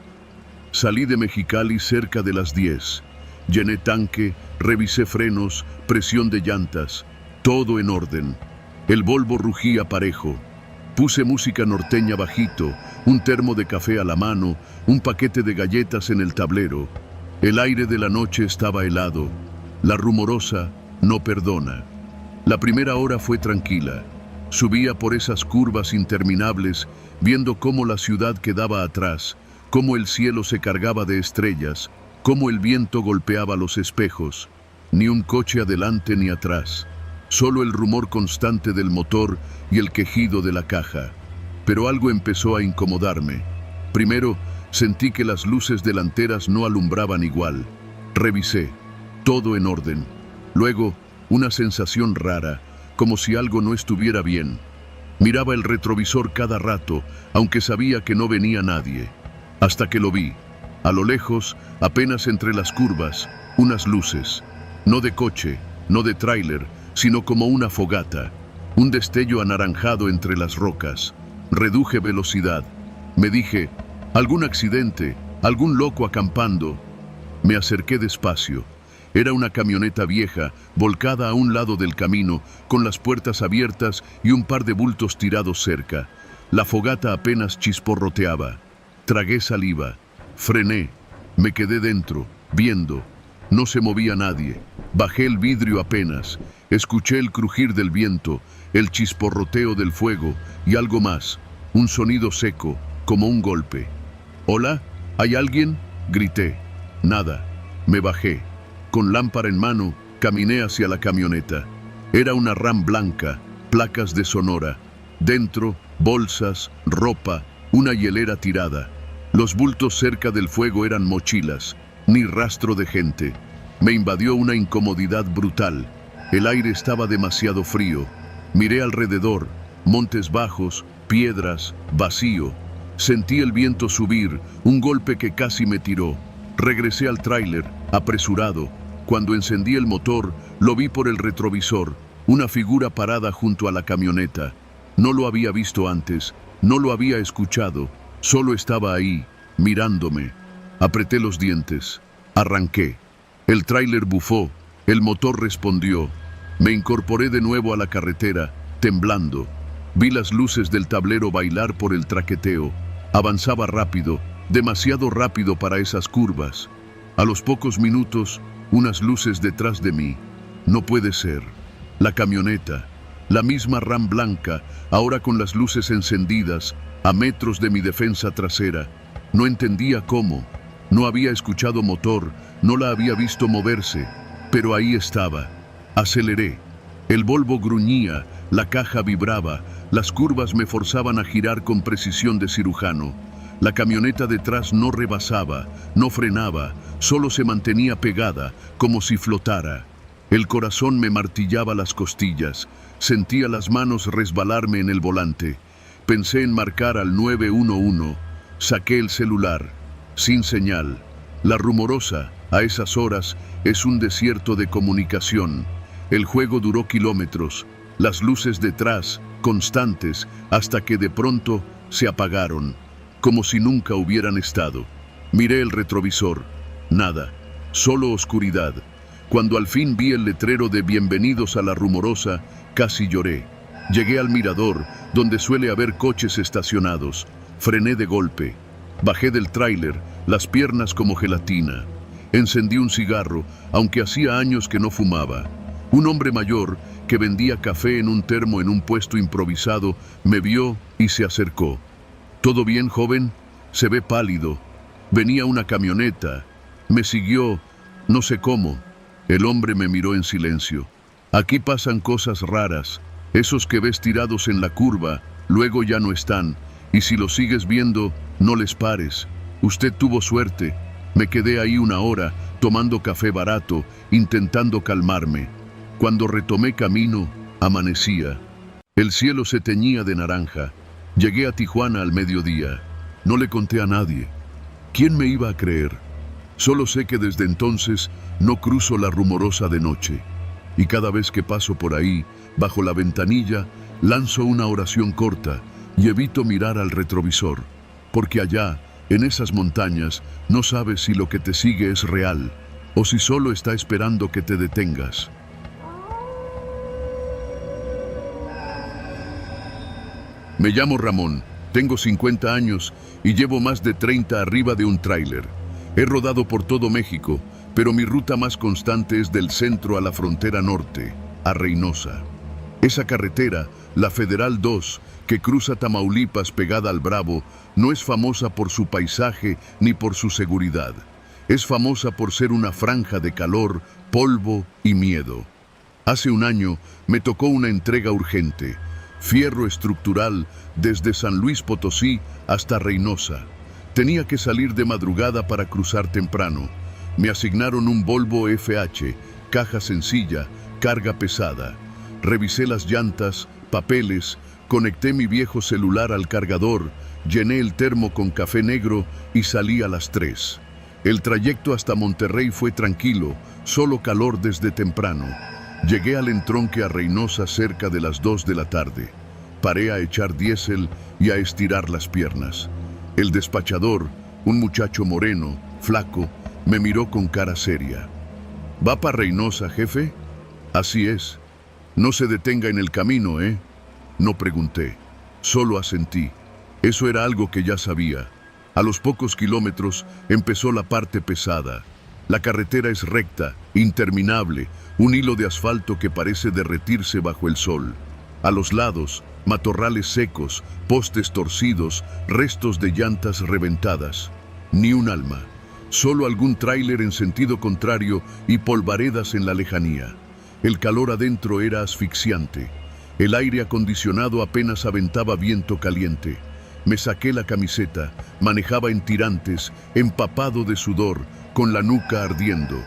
Salí de Mexicali cerca de las 10. Llené tanque, revisé frenos, presión de llantas, todo en orden. El Volvo rugía parejo. Puse música norteña bajito, un termo de café a la mano, un paquete de galletas en el tablero. El aire de la noche estaba helado. La Rumorosa no perdona. La primera hora fue tranquila. Subía por esas curvas interminables, viendo cómo la ciudad quedaba atrás, cómo el cielo se cargaba de estrellas, cómo el viento golpeaba los espejos. Ni un coche adelante ni atrás. Solo el rumor constante del motor y el quejido de la caja. Pero algo empezó a incomodarme. Primero, sentí que las luces delanteras no alumbraban igual. Revisé, todo en orden. Luego, una sensación rara, como si algo no estuviera bien. Miraba el retrovisor cada rato, aunque sabía que no venía nadie. Hasta que lo vi. A lo lejos, apenas entre las curvas, unas luces. No de coche, no de tráiler, sino como una fogata. Un destello anaranjado entre las rocas. Reduje velocidad. Me dije, algún accidente, algún loco acampando. Me acerqué despacio. Era una camioneta vieja, volcada a un lado del camino, con las puertas abiertas y un par de bultos tirados cerca. La fogata apenas chisporroteaba. Tragué saliva. Frené. Me quedé dentro, viendo. No se movía nadie. Bajé el vidrio apenas. Escuché el crujir del viento, el chisporroteo del fuego y algo más. Un sonido seco, como un golpe. ¿Hola? ¿Hay alguien? Grité. Nada. Me bajé. Con lámpara en mano, caminé hacia la camioneta. Era una RAM blanca, placas de Sonora. Dentro, bolsas, ropa, una hielera tirada. Los bultos cerca del fuego eran mochilas, ni rastro de gente. Me invadió una incomodidad brutal. El aire estaba demasiado frío. Miré alrededor, montes bajos, piedras, vacío. Sentí el viento subir, un golpe que casi me tiró. Regresé al tráiler, apresurado. Cuando encendí el motor, lo vi por el retrovisor, una figura parada junto a la camioneta. No lo había visto antes, no lo había escuchado, solo estaba ahí, mirándome. Apreté los dientes, arranqué. El tráiler bufó, el motor respondió. Me incorporé de nuevo a la carretera, temblando. Vi las luces del tablero bailar por el traqueteo. Avanzaba rápido, demasiado rápido para esas curvas. A los pocos minutos, unas luces detrás de mí. No puede ser. La camioneta, la misma RAM blanca, ahora con las luces encendidas, a metros de mi defensa trasera. No entendía cómo. No había escuchado motor, no la había visto moverse, pero ahí estaba. Aceleré. El Volvo gruñía, la caja vibraba, las curvas me forzaban a girar con precisión de cirujano. La camioneta detrás no rebasaba, no frenaba, solo se mantenía pegada, como si flotara. El corazón me martillaba las costillas, sentía las manos resbalarme en el volante. Pensé en marcar al 911, saqué el celular, sin señal. La Rumorosa, a esas horas, es un desierto de comunicación. El juego duró kilómetros, las luces detrás, constantes, hasta que de pronto se apagaron, como si nunca hubieran estado. Miré el retrovisor, nada, solo oscuridad. Cuando al fin vi el letrero de Bienvenidos a la Rumorosa, casi lloré. Llegué al mirador, donde suele haber coches estacionados. Frené de golpe. Bajé del tráiler, las piernas como gelatina. Encendí un cigarro, aunque hacía años que no fumaba. Un hombre mayor, que vendía café en un termo en un puesto improvisado, me vio y se acercó. ¿Todo bien, joven? Se ve pálido. Venía una camioneta. Me siguió, no sé cómo. El hombre me miró en silencio. Aquí pasan cosas raras. Esos que ves tirados en la curva, luego ya no están. Y si los sigues viendo, no les pares. Usted tuvo suerte. Me quedé ahí una hora, tomando café barato, intentando calmarme. Cuando retomé camino, amanecía. El cielo se teñía de naranja. Llegué a Tijuana al mediodía. No le conté a nadie. ¿Quién me iba a creer? Solo sé que desde entonces no cruzo la Rumorosa de noche. Y cada vez que paso por ahí, bajo la ventanilla, lanzo una oración corta y evito mirar al retrovisor. Porque allá, en esas montañas, no sabes si lo que te sigue es real o si solo está esperando que te detengas. Me llamo Ramón, tengo 50 años y llevo más de 30 arriba de un tráiler. He rodado por todo México, pero mi ruta más constante es del centro a la frontera norte, a Reynosa. Esa carretera, la Federal 2, que cruza Tamaulipas pegada al Bravo, no es famosa por su paisaje ni por su seguridad. Es famosa por ser una franja de calor, polvo y miedo. Hace un año me tocó una entrega urgente. Fierro estructural desde San Luis Potosí hasta Reynosa. Tenía que salir de madrugada para cruzar temprano. Me asignaron un Volvo FH, caja sencilla, carga pesada. Revisé las llantas, papeles, conecté mi viejo celular al cargador, llené el termo con café negro y salí a las 3. El trayecto hasta Monterrey fue tranquilo, solo calor desde temprano. Llegué al entronque a Reynosa cerca de las 2 de la tarde. Paré a echar diésel y a estirar las piernas. El despachador, un muchacho moreno, flaco, me miró con cara seria. ¿Va para Reynosa, jefe? Así es. No se detenga en el camino, ¿eh? No pregunté, solo asentí. Eso era algo que ya sabía. A los pocos kilómetros empezó la parte pesada. La carretera es recta, interminable, un hilo de asfalto que parece derretirse bajo el sol. A los lados, matorrales secos, postes torcidos, restos de llantas reventadas. Ni un alma, solo algún tráiler en sentido contrario y polvaredas en la lejanía. El calor adentro era asfixiante. El aire acondicionado apenas aventaba viento caliente. Me saqué la camiseta, manejaba en tirantes, empapado de sudor, con la nuca ardiendo,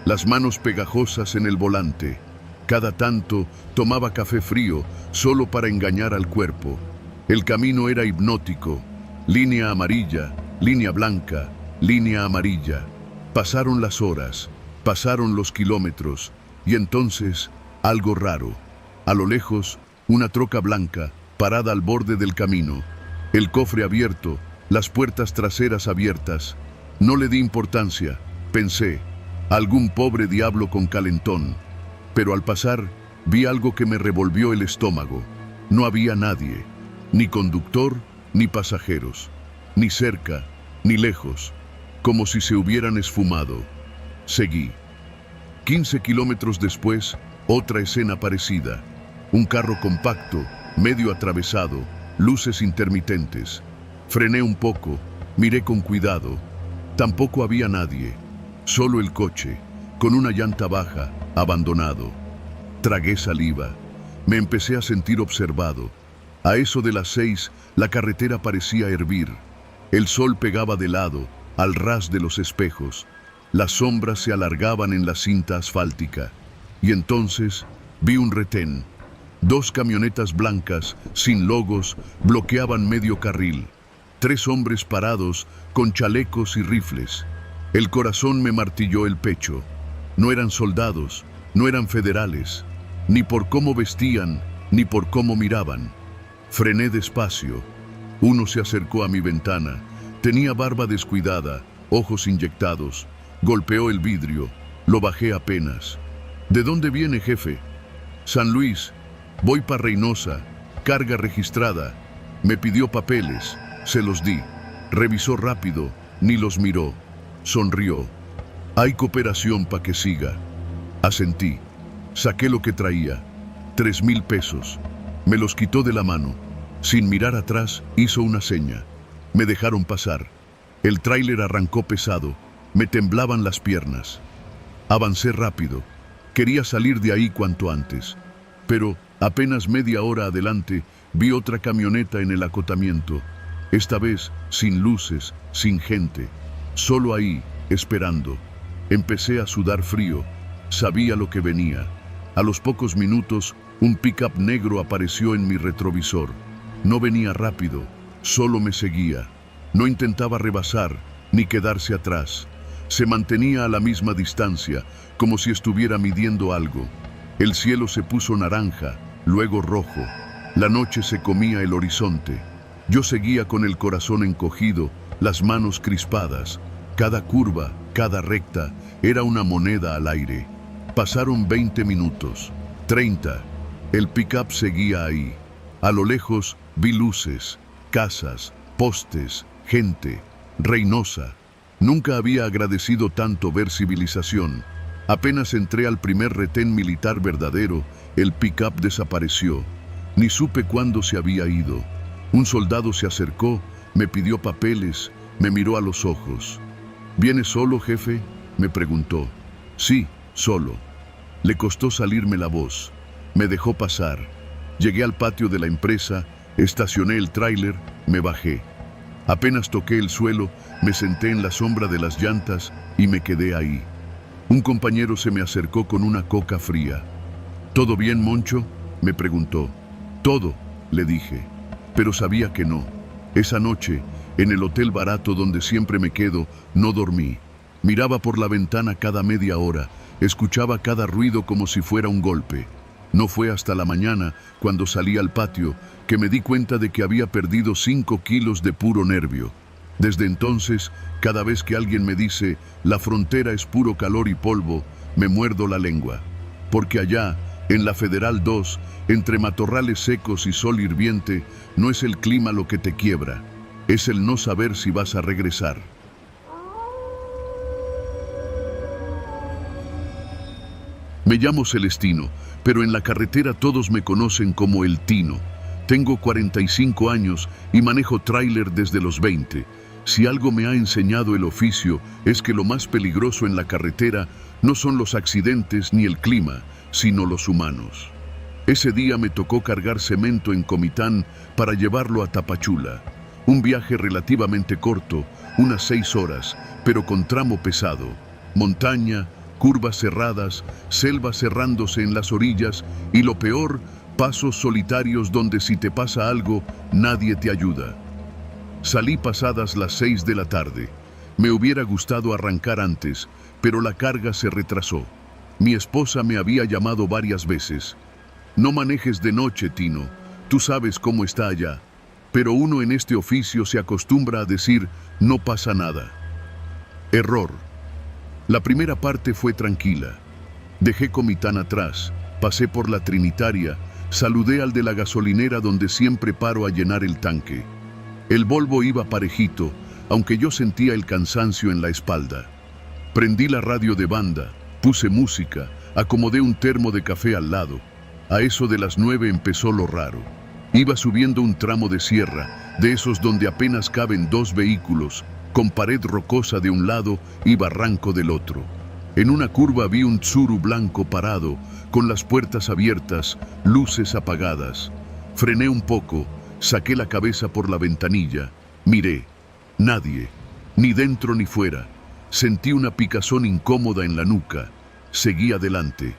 las manos pegajosas en el volante. Cada tanto tomaba café frío, solo para engañar al cuerpo. El camino era hipnótico. Línea amarilla, línea blanca, línea amarilla. Pasaron las horas, pasaron los kilómetros, y entonces, algo raro. A lo lejos, una troca blanca, parada al borde del camino. El cofre abierto, las puertas traseras abiertas. No le di importancia, pensé, algún pobre diablo con calentón. Pero al pasar, vi algo que me revolvió el estómago. No había nadie, ni conductor, ni pasajeros, ni cerca, ni lejos, como si se hubieran esfumado. Seguí. 15 kilómetros después, otra escena parecida. Un carro compacto, medio atravesado, luces intermitentes. Frené un poco, miré con cuidado. Tampoco había nadie, solo el coche, con una llanta baja, abandonado. Tragué saliva. Me empecé a sentir observado. A eso de las 6, la carretera parecía hervir. El sol pegaba de lado, al ras de los espejos. Las sombras se alargaban en la cinta asfáltica. Y entonces vi un retén. 2 camionetas blancas, sin logos, bloqueaban medio carril. 3 hombres parados, con chalecos y rifles. El corazón me martilló el pecho. No eran soldados, no eran federales, ni por cómo vestían, ni por cómo miraban. Frené despacio. Uno se acercó a mi ventana. Tenía barba descuidada, ojos inyectados. Golpeó el vidrio. Lo bajé apenas. ¿De dónde viene, jefe? San Luis. Voy para Reynosa. Carga registrada. Me pidió papeles. Se los di. Revisó rápido. Ni los miró. Sonrió. Hay cooperación para que siga. Asentí. Saqué lo que traía. 3,000 pesos. Me los quitó de la mano. Sin mirar atrás, hizo una seña. Me dejaron pasar. El tráiler arrancó pesado. Me temblaban las piernas. Avancé rápido. Quería salir de ahí cuanto antes. Pero, apenas media hora adelante, vi otra camioneta en el acotamiento. Esta vez, sin luces, sin gente. Solo ahí, esperando. Empecé a sudar frío. Sabía lo que venía. A los pocos minutos, un pick-up negro apareció en mi retrovisor. No venía rápido, solo me seguía. No intentaba rebasar, ni quedarse atrás. Se mantenía a la misma distancia, como si estuviera midiendo algo. El cielo se puso naranja, luego rojo. La noche se comía el horizonte. Yo seguía con el corazón encogido, las manos crispadas. Cada curva, cada recta, era una moneda al aire. Pasaron 20 minutos, 30. El pick-up seguía ahí. A lo lejos vi luces, casas, postes, gente. Reynosa. Nunca había agradecido tanto ver civilización. Apenas entré al primer retén militar verdadero, el pick-up desapareció. Ni supe cuándo se había ido. Un soldado se acercó, me pidió papeles, me miró a los ojos. ¿Viene solo, jefe?, me preguntó. Sí, solo. Le costó salirme la voz. Me dejó pasar. Llegué al patio de la empresa, estacioné el tráiler, me bajé. Apenas toqué el suelo, me senté en la sombra de las llantas y me quedé ahí. Un compañero se me acercó con una coca fría. ¿Todo bien, Moncho?, me preguntó. Todo, le dije, pero sabía que no. Esa noche, en el hotel barato donde siempre me quedo, no dormí. Miraba por la ventana cada media hora, escuchaba cada ruido como si fuera un golpe. No fue hasta la mañana, cuando salí al patio, que me di cuenta de que había perdido 5 kilos de puro nervio. Desde entonces, cada vez que alguien me dice, la frontera es puro calor y polvo, me muerdo la lengua. Porque allá, en la Federal 2, entre matorrales secos y sol hirviente, no es el clima lo que te quiebra, es el no saber si vas a regresar. Me llamo Celestino, pero en la carretera todos me conocen como el Tino. Tengo 45 años y manejo tráiler desde los 20. Si algo me ha enseñado el oficio es que lo más peligroso en la carretera no son los accidentes ni el clima, sino los humanos. Ese día me tocó cargar cemento en Comitán para llevarlo a Tapachula. Un viaje relativamente corto, unas 6 horas, pero con tramo pesado. Montaña, curvas cerradas, selva cerrándose en las orillas y lo peor, pasos solitarios donde si te pasa algo, nadie te ayuda. Salí pasadas las 6 de la tarde. Me hubiera gustado arrancar antes, pero la carga se retrasó. Mi esposa me había llamado varias veces. No manejes de noche, Tino. Tú sabes cómo está allá. Pero uno en este oficio se acostumbra a decir, no pasa nada. Error. La primera parte fue tranquila. Dejé Comitán atrás, pasé por la Trinitaria, saludé al de la gasolinera donde siempre paro a llenar el tanque. El Volvo iba parejito, aunque yo sentía el cansancio en la espalda. Prendí la radio de banda, puse música, acomodé un termo de café al lado. A eso de las 9 empezó lo raro. Iba subiendo un tramo de sierra, de esos donde apenas caben 2 vehículos, con pared rocosa de un lado y barranco del otro. En una curva vi un Tsuru blanco parado, con las puertas abiertas, luces apagadas. Frené un poco, saqué la cabeza por la ventanilla, miré. Nadie, ni dentro ni fuera. Sentí una picazón incómoda en la nuca. Seguí adelante.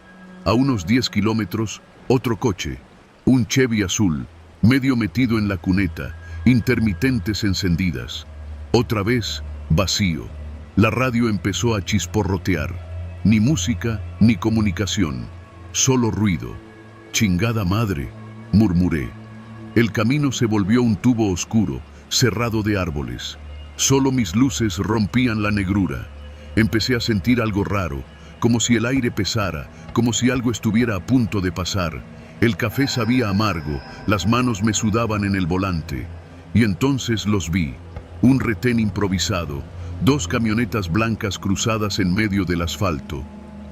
A unos 10 kilómetros, otro coche, un Chevy azul, medio metido en la cuneta, intermitentes encendidas. Otra vez, vacío. La radio empezó a chisporrotear. Ni música, ni comunicación. Solo ruido. Chingada madre, murmuré. El camino se volvió un tubo oscuro, cerrado de árboles. Solo mis luces rompían la negrura. Empecé a sentir algo raro, como si el aire pesara, como si algo estuviera a punto de pasar. El café sabía amargo, las manos me sudaban en el volante. Y entonces los vi. Un retén improvisado, 2 camionetas blancas cruzadas en medio del asfalto.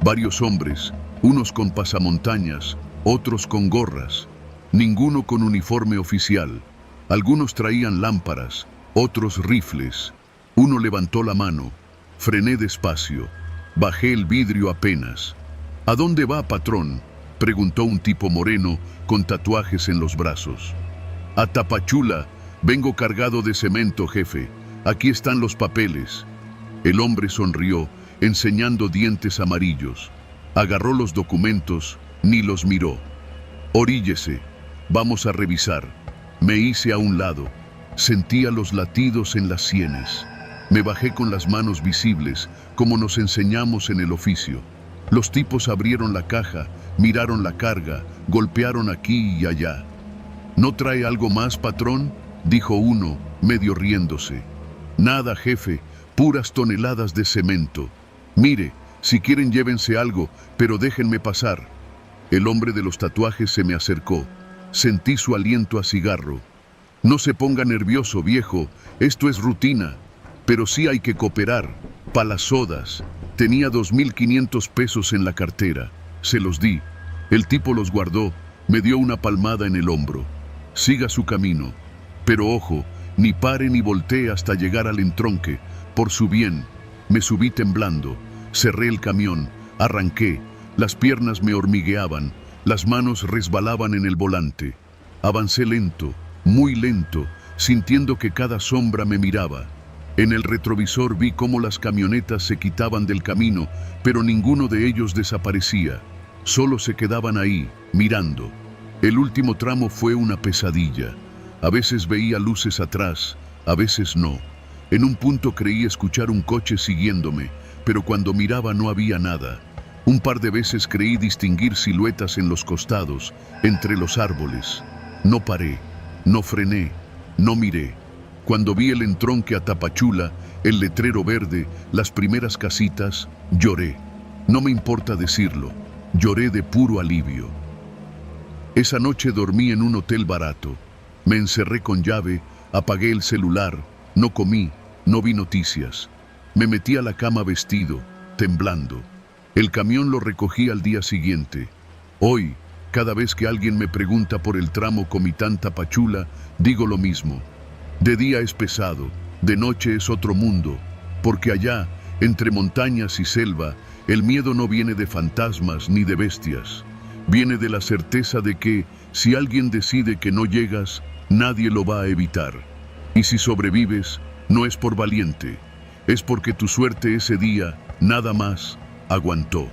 Varios hombres, unos con pasamontañas, otros con gorras. Ninguno con uniforme oficial. Algunos traían lámparas, otros rifles. Uno levantó la mano. Frené despacio. Bajé el vidrio apenas. ¿A dónde va, patrón?, preguntó un tipo moreno con tatuajes en los brazos. A Tapachula. Vengo cargado de cemento, jefe. Aquí están los papeles. El hombre sonrió, enseñando dientes amarillos. Agarró los documentos, ni los miró. Oríllese. Vamos a revisar. Me hice a un lado. Sentía los latidos en las sienes. Me bajé con las manos visibles, como nos enseñamos en el oficio. Los tipos abrieron la caja, miraron la carga, golpearon aquí y allá. ¿No trae algo más, patrón?, dijo uno, medio riéndose. Nada, jefe, puras toneladas de cemento. Mire, si quieren llévense algo, pero déjenme pasar. El hombre de los tatuajes se me acercó. Sentí su aliento a cigarro. No se ponga nervioso, viejo, esto es rutina. Pero sí hay que cooperar. Pa' las sodas. Tenía 2.500 pesos en la cartera. Se los di. El tipo los guardó, me dio una palmada en el hombro. Siga su camino. Pero ojo, ni pare ni voltee hasta llegar al entronque. Por su bien. Me subí temblando. Cerré el camión. Arranqué. Las piernas me hormigueaban. Las manos resbalaban en el volante. Avancé lento, muy lento, sintiendo que cada sombra me miraba. En el retrovisor vi cómo las camionetas se quitaban del camino, pero ninguno de ellos desaparecía. Solo se quedaban ahí, mirando. El último tramo fue una pesadilla. A veces veía luces atrás, a veces no. En un punto creí escuchar un coche siguiéndome, pero cuando miraba no había nada. Un par de veces creí distinguir siluetas en los costados, entre los árboles. No paré, no frené, no miré. Cuando vi el entronque a Tapachula, el letrero verde, las primeras casitas, lloré. No me importa decirlo, lloré de puro alivio. Esa noche dormí en un hotel barato. Me encerré con llave, apagué el celular, no comí, no vi noticias. Me metí a la cama vestido, temblando. El camión lo recogí al día siguiente. Hoy, cada vez que alguien me pregunta por el tramo Comitán-Tapachula, digo lo mismo. De día es pesado, de noche es otro mundo, porque allá, entre montañas y selva, el miedo no viene de fantasmas ni de bestias. Viene de la certeza de que, si alguien decide que no llegas, nadie lo va a evitar. Y si sobrevives, no es por valiente, es porque tu suerte ese día, nada más, aguantó.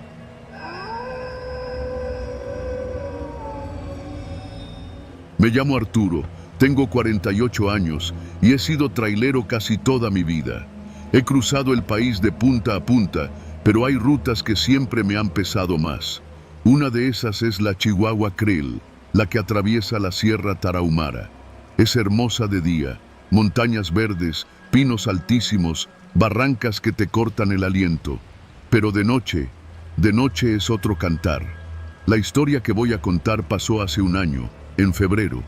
Me llamo Arturo, tengo 48 años y he sido trailero casi toda mi vida. He cruzado el país de punta a punta, pero hay rutas que siempre me han pesado más. Una de esas es la Chihuahua Creel, la que atraviesa la Sierra Tarahumara. Es hermosa de día, montañas verdes, pinos altísimos, barrancas que te cortan el aliento. Pero de noche es otro cantar. La historia que voy a contar pasó hace un año, en febrero.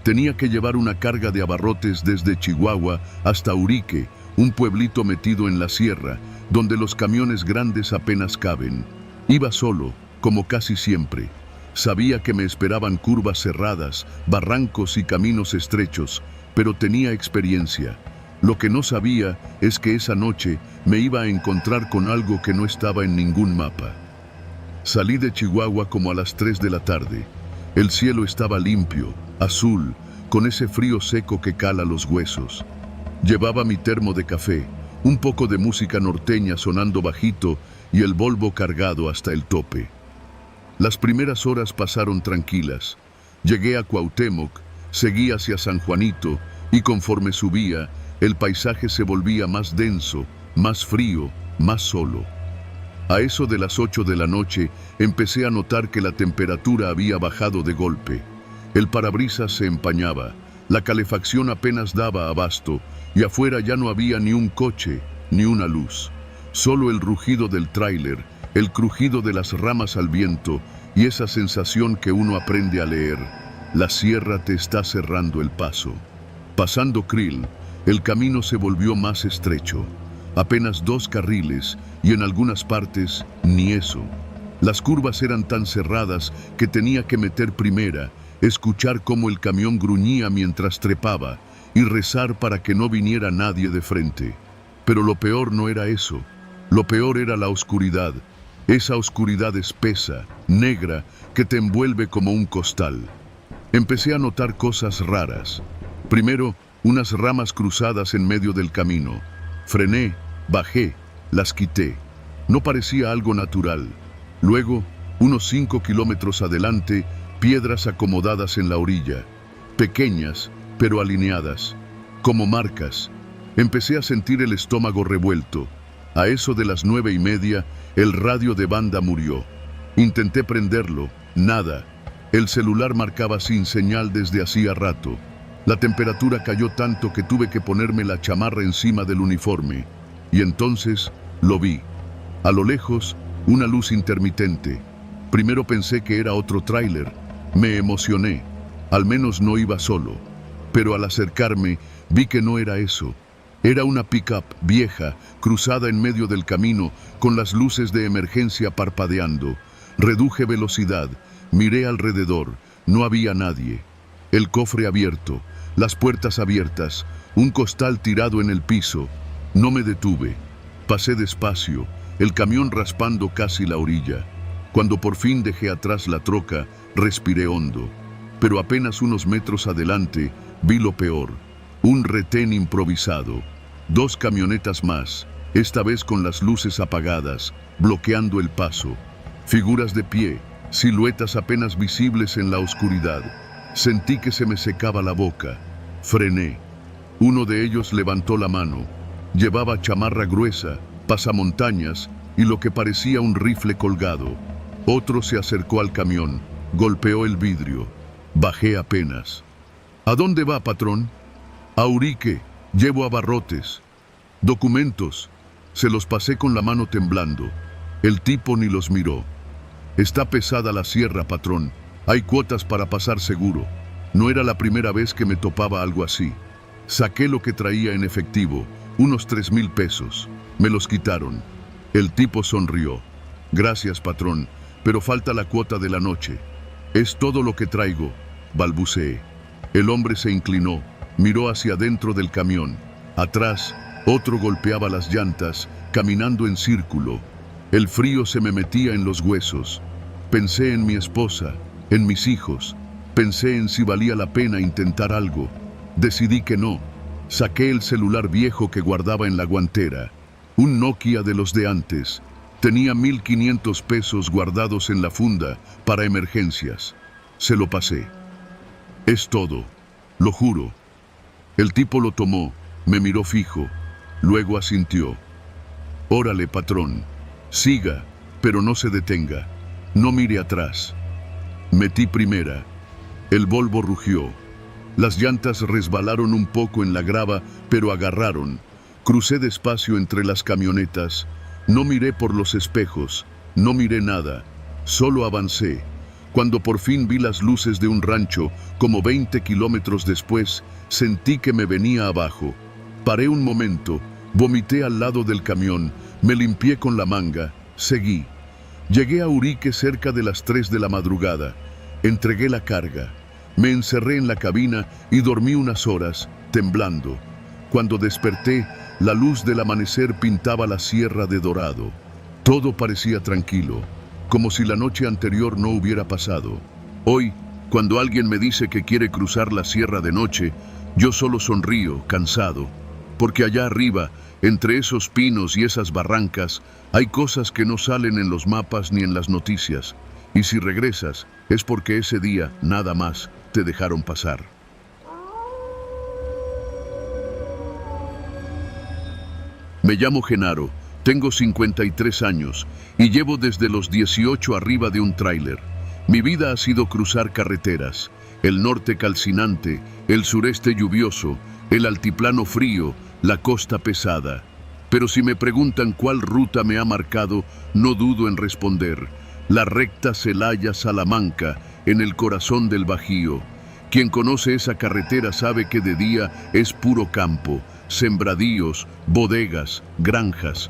Tenía que llevar una carga de abarrotes desde Chihuahua hasta Urique, un pueblito metido en la sierra, donde los camiones grandes apenas caben. Iba solo, como casi siempre. Sabía que me esperaban curvas cerradas, barrancos y caminos estrechos, pero tenía experiencia. Lo que no sabía es que esa noche me iba a encontrar con algo que no estaba en ningún mapa. Salí de Chihuahua como a las 3 de la tarde. El cielo estaba limpio, azul, con ese frío seco que cala los huesos. Llevaba mi termo de café, un poco de música norteña sonando bajito y el Volvo cargado hasta el tope. Las primeras horas pasaron tranquilas. Llegué a Cuauhtémoc, seguí hacia San Juanito y conforme subía, el paisaje se volvía más denso, más frío, más solo. A eso de las 8 de la noche empecé a notar que la temperatura había bajado de golpe. El parabrisas se empañaba, la calefacción apenas daba abasto y afuera ya no había ni un coche, ni una luz. Solo el rugido del tráiler, el crujido de las ramas al viento y esa sensación que uno aprende a leer. La sierra te está cerrando el paso. Pasando Creel, el camino se volvió más estrecho. Apenas 2 carriles y en algunas partes ni eso. Las curvas eran tan cerradas que tenía que meter primera, escuchar cómo el camión gruñía mientras trepaba y rezar para que no viniera nadie de frente. Pero lo peor no era eso. Lo peor era la oscuridad. Esa oscuridad espesa, negra, que te envuelve como un costal. Empecé a notar cosas raras. Primero, unas ramas cruzadas en medio del camino. Frené, bajé, las quité. No parecía algo natural. Luego, unos 5 kilómetros adelante, piedras acomodadas en la orilla. Pequeñas, pero alineadas, como marcas. Empecé a sentir el estómago revuelto. A eso de las 9:30, el radio de banda murió. Intenté prenderlo, nada. El celular marcaba sin señal desde hacía rato. La temperatura cayó tanto que tuve que ponerme la chamarra encima del uniforme. Y entonces lo vi. A lo lejos, una luz intermitente. Primero pensé que era otro tráiler. Me emocioné. Al menos no iba solo. Pero al acercarme, vi que no era eso. Era una pick-up vieja, cruzada en medio del camino, con las luces de emergencia parpadeando. Reduje velocidad, miré alrededor, no había nadie. El cofre abierto, las puertas abiertas, un costal tirado en el piso. No me detuve. Pasé despacio, el camión raspando casi la orilla. Cuando por fin dejé atrás la troca, respiré hondo. Pero apenas unos metros adelante, vi lo peor. Un retén improvisado. 2 camionetas más, esta vez con las luces apagadas, bloqueando el paso. Figuras de pie, siluetas apenas visibles en la oscuridad. Sentí que se me secaba la boca. Frené. Uno de ellos levantó la mano. Llevaba chamarra gruesa, pasamontañas y lo que parecía un rifle colgado. Otro se acercó al camión, golpeó el vidrio. Bajé apenas. ¿A dónde va, patrón? A Urique. Llevo abarrotes. Documentos. Se los pasé con la mano temblando. El tipo ni los miró. Está pesada la sierra, patrón. Hay cuotas para pasar seguro. No era la primera vez que me topaba algo así. Saqué lo que traía en efectivo, unos 3,000 pesos. Me los quitaron. El tipo sonrió. Gracias, patrón, pero falta la cuota de la noche. Es todo lo que traigo, balbuceé. El hombre se inclinó, miró hacia adentro del camión. Atrás, otro golpeaba las llantas, caminando en círculo. El frío se me metía en los huesos. Pensé en mi esposa, en mis hijos. Pensé en si valía la pena intentar algo. Decidí que no. Saqué el celular viejo que guardaba en la guantera. Un Nokia de los de antes. Tenía 1,500 pesos guardados en la funda para emergencias. Se lo pasé. Es todo, lo juro. El tipo lo tomó, me miró fijo, luego asintió. Órale, patrón, siga, pero no se detenga. No mire atrás. Metí primera. El Volvo rugió. Las llantas resbalaron un poco en la grava, pero agarraron. Crucé despacio entre las camionetas. No miré por los espejos, no miré nada. Solo avancé. Cuando por fin vi las luces de un rancho, como 20 kilómetros después, sentí que me venía abajo. Paré un momento, vomité al lado del camión, me limpié con la manga, seguí. Llegué a Urique cerca de las 3 de la madrugada. Entregué la carga. Me encerré en la cabina y dormí unas horas, temblando. Cuando desperté, la luz del amanecer pintaba la sierra de dorado. Todo parecía tranquilo, como si la noche anterior no hubiera pasado. Hoy, cuando alguien me dice que quiere cruzar la sierra de noche, yo solo sonrío, cansado, porque allá arriba, entre esos pinos y esas barrancas, hay cosas que no salen en los mapas ni en las noticias, y si regresas, es porque ese día, nada más, te dejaron pasar. Me llamo Genaro, tengo 53 años y llevo desde los 18 arriba de un tráiler. Mi vida ha sido cruzar carreteras, el norte calcinante, el sureste lluvioso, el altiplano frío, la costa pesada. Pero si me preguntan cuál ruta me ha marcado, no dudo en responder. La recta Celaya-Salamanca, en el corazón del Bajío. Quien conoce esa carretera sabe que de día es puro campo, sembradíos, bodegas, granjas,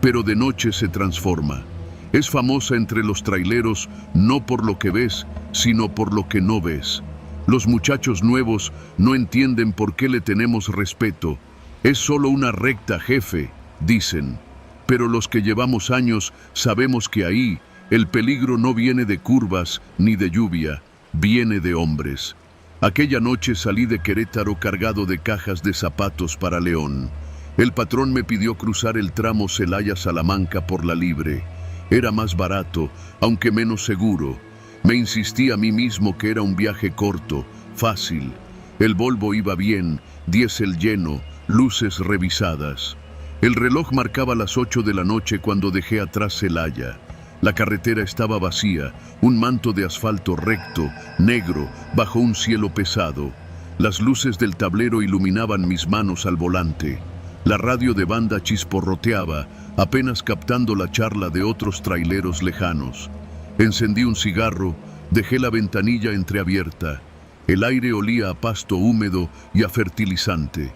pero de noche se transforma. Es famosa entre los traileros no por lo que ves, sino por lo que no ves. Los muchachos nuevos no entienden por qué le tenemos respeto. Es solo una recta, jefe, dicen. Pero los que llevamos años sabemos que ahí el peligro no viene de curvas ni de lluvia, viene de hombres. Aquella noche salí de Querétaro cargado de cajas de zapatos para León. El patrón me pidió cruzar el tramo Celaya-Salamanca por la libre. Era más barato, aunque menos seguro. Me insistí a mí mismo que era un viaje corto, fácil. El Volvo iba bien, diésel lleno, luces revisadas. El reloj marcaba las 8 de la noche cuando dejé atrás Celaya. La carretera estaba vacía, un manto de asfalto recto, negro, bajo un cielo pesado. Las luces del tablero iluminaban mis manos al volante. La radio de banda chisporroteaba, apenas captando la charla de otros traileros lejanos. Encendí un cigarro, dejé la ventanilla entreabierta. El aire olía a pasto húmedo y a fertilizante.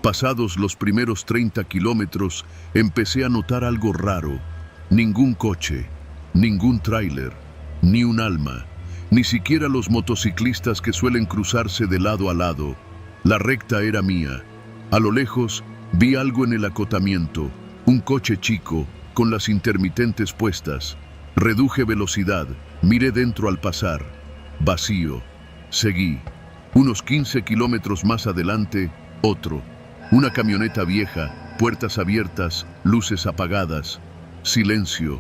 Pasados los primeros 30 kilómetros, empecé a notar algo raro. Ningún coche. Ningún tráiler, ni un alma, ni siquiera los motociclistas que suelen cruzarse de lado a lado. La recta era mía. A lo lejos vi algo en el acotamiento, un coche chico, con las intermitentes puestas. Reduje velocidad, miré dentro al pasar. Vacío. Seguí. Unos 15 kilómetros más adelante, otro. Una camioneta vieja, puertas abiertas, luces apagadas. Silencio.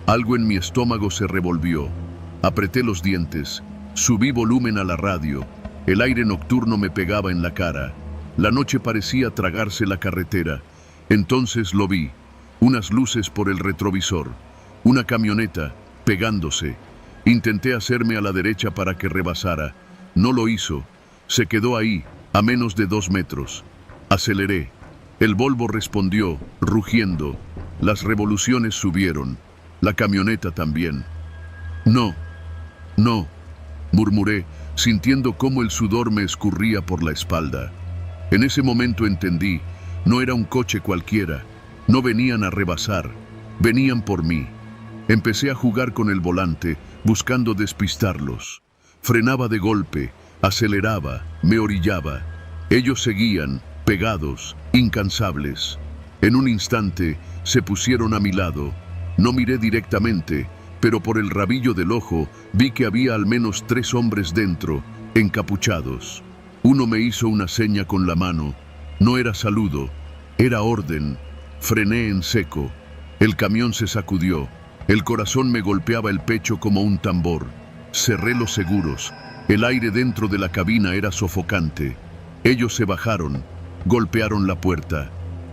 Algo en mi estómago se revolvió. Apreté los dientes. Subí volumen a la radio. El aire nocturno me pegaba en la cara. La noche parecía tragarse la carretera. Entonces lo vi. Unas luces por el retrovisor. Una camioneta, pegándose. Intenté hacerme a la derecha para que rebasara. No lo hizo. Se quedó ahí, a menos de 2 metros. Aceleré. El Volvo respondió, rugiendo. Las revoluciones subieron. La camioneta también. No, murmuré, sintiendo cómo el sudor me escurría por la espalda. En ese momento entendí, no era un coche cualquiera, no venían a rebasar, venían por mí. Empecé a jugar con el volante, buscando despistarlos. Frenaba de golpe, aceleraba, me orillaba. Ellos seguían, pegados, incansables. En un instante, se pusieron a mi lado. No miré directamente, pero por el rabillo del ojo vi que había al menos 3 hombres dentro, encapuchados. Uno me hizo una seña con la mano. No era saludo, era orden. Frené en seco. El camión se sacudió. El corazón me golpeaba el pecho como un tambor. Cerré los seguros. El aire dentro de la cabina era sofocante. Ellos se bajaron. Golpearon la puerta.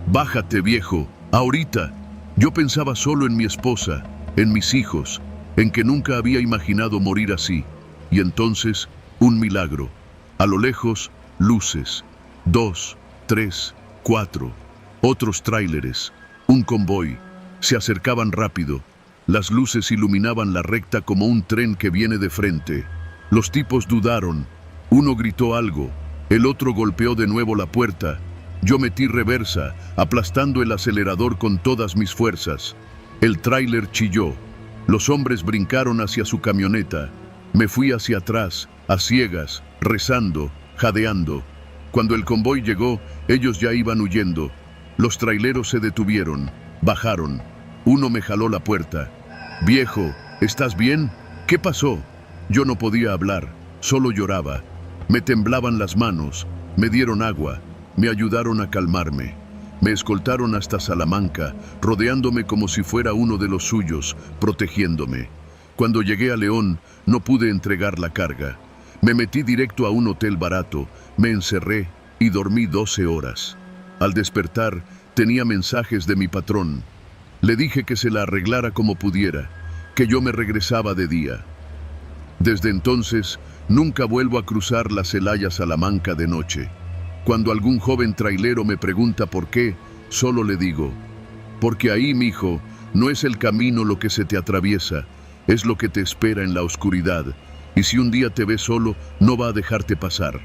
«Bájate, viejo, ahorita». Yo pensaba solo en mi esposa, en mis hijos, en que nunca había imaginado morir así. Y entonces, un milagro. A lo lejos, luces. 2, 3, 4. Otros tráileres. Un convoy. Se acercaban rápido. Las luces iluminaban la recta como un tren que viene de frente. Los tipos dudaron. Uno gritó algo. El otro golpeó de nuevo la puerta. Yo metí reversa, aplastando el acelerador con todas mis fuerzas. El tráiler chilló. Los hombres brincaron hacia su camioneta. Me fui hacia atrás, a ciegas, rezando, jadeando. Cuando el convoy llegó, ellos ya iban huyendo. Los traileros se detuvieron, bajaron. Uno me jaló la puerta. «Viejo, ¿estás bien? ¿Qué pasó?» Yo no podía hablar, solo lloraba. Me temblaban las manos, me dieron agua, me ayudaron a calmarme. Me escoltaron hasta Salamanca, rodeándome como si fuera uno de los suyos, protegiéndome. Cuando llegué a León, no pude entregar la carga. Me metí directo a un hotel barato, me encerré y dormí 12 horas. Al despertar, tenía mensajes de mi patrón. Le dije que se la arreglara como pudiera, que yo me regresaba de día. Desde entonces, nunca vuelvo a cruzar la Celaya-Salamanca de noche. Cuando algún joven trailero me pregunta por qué, solo le digo: porque ahí, mijo, no es el camino lo que se te atraviesa, es lo que te espera en la oscuridad, y si un día te ves solo, no va a dejarte pasar.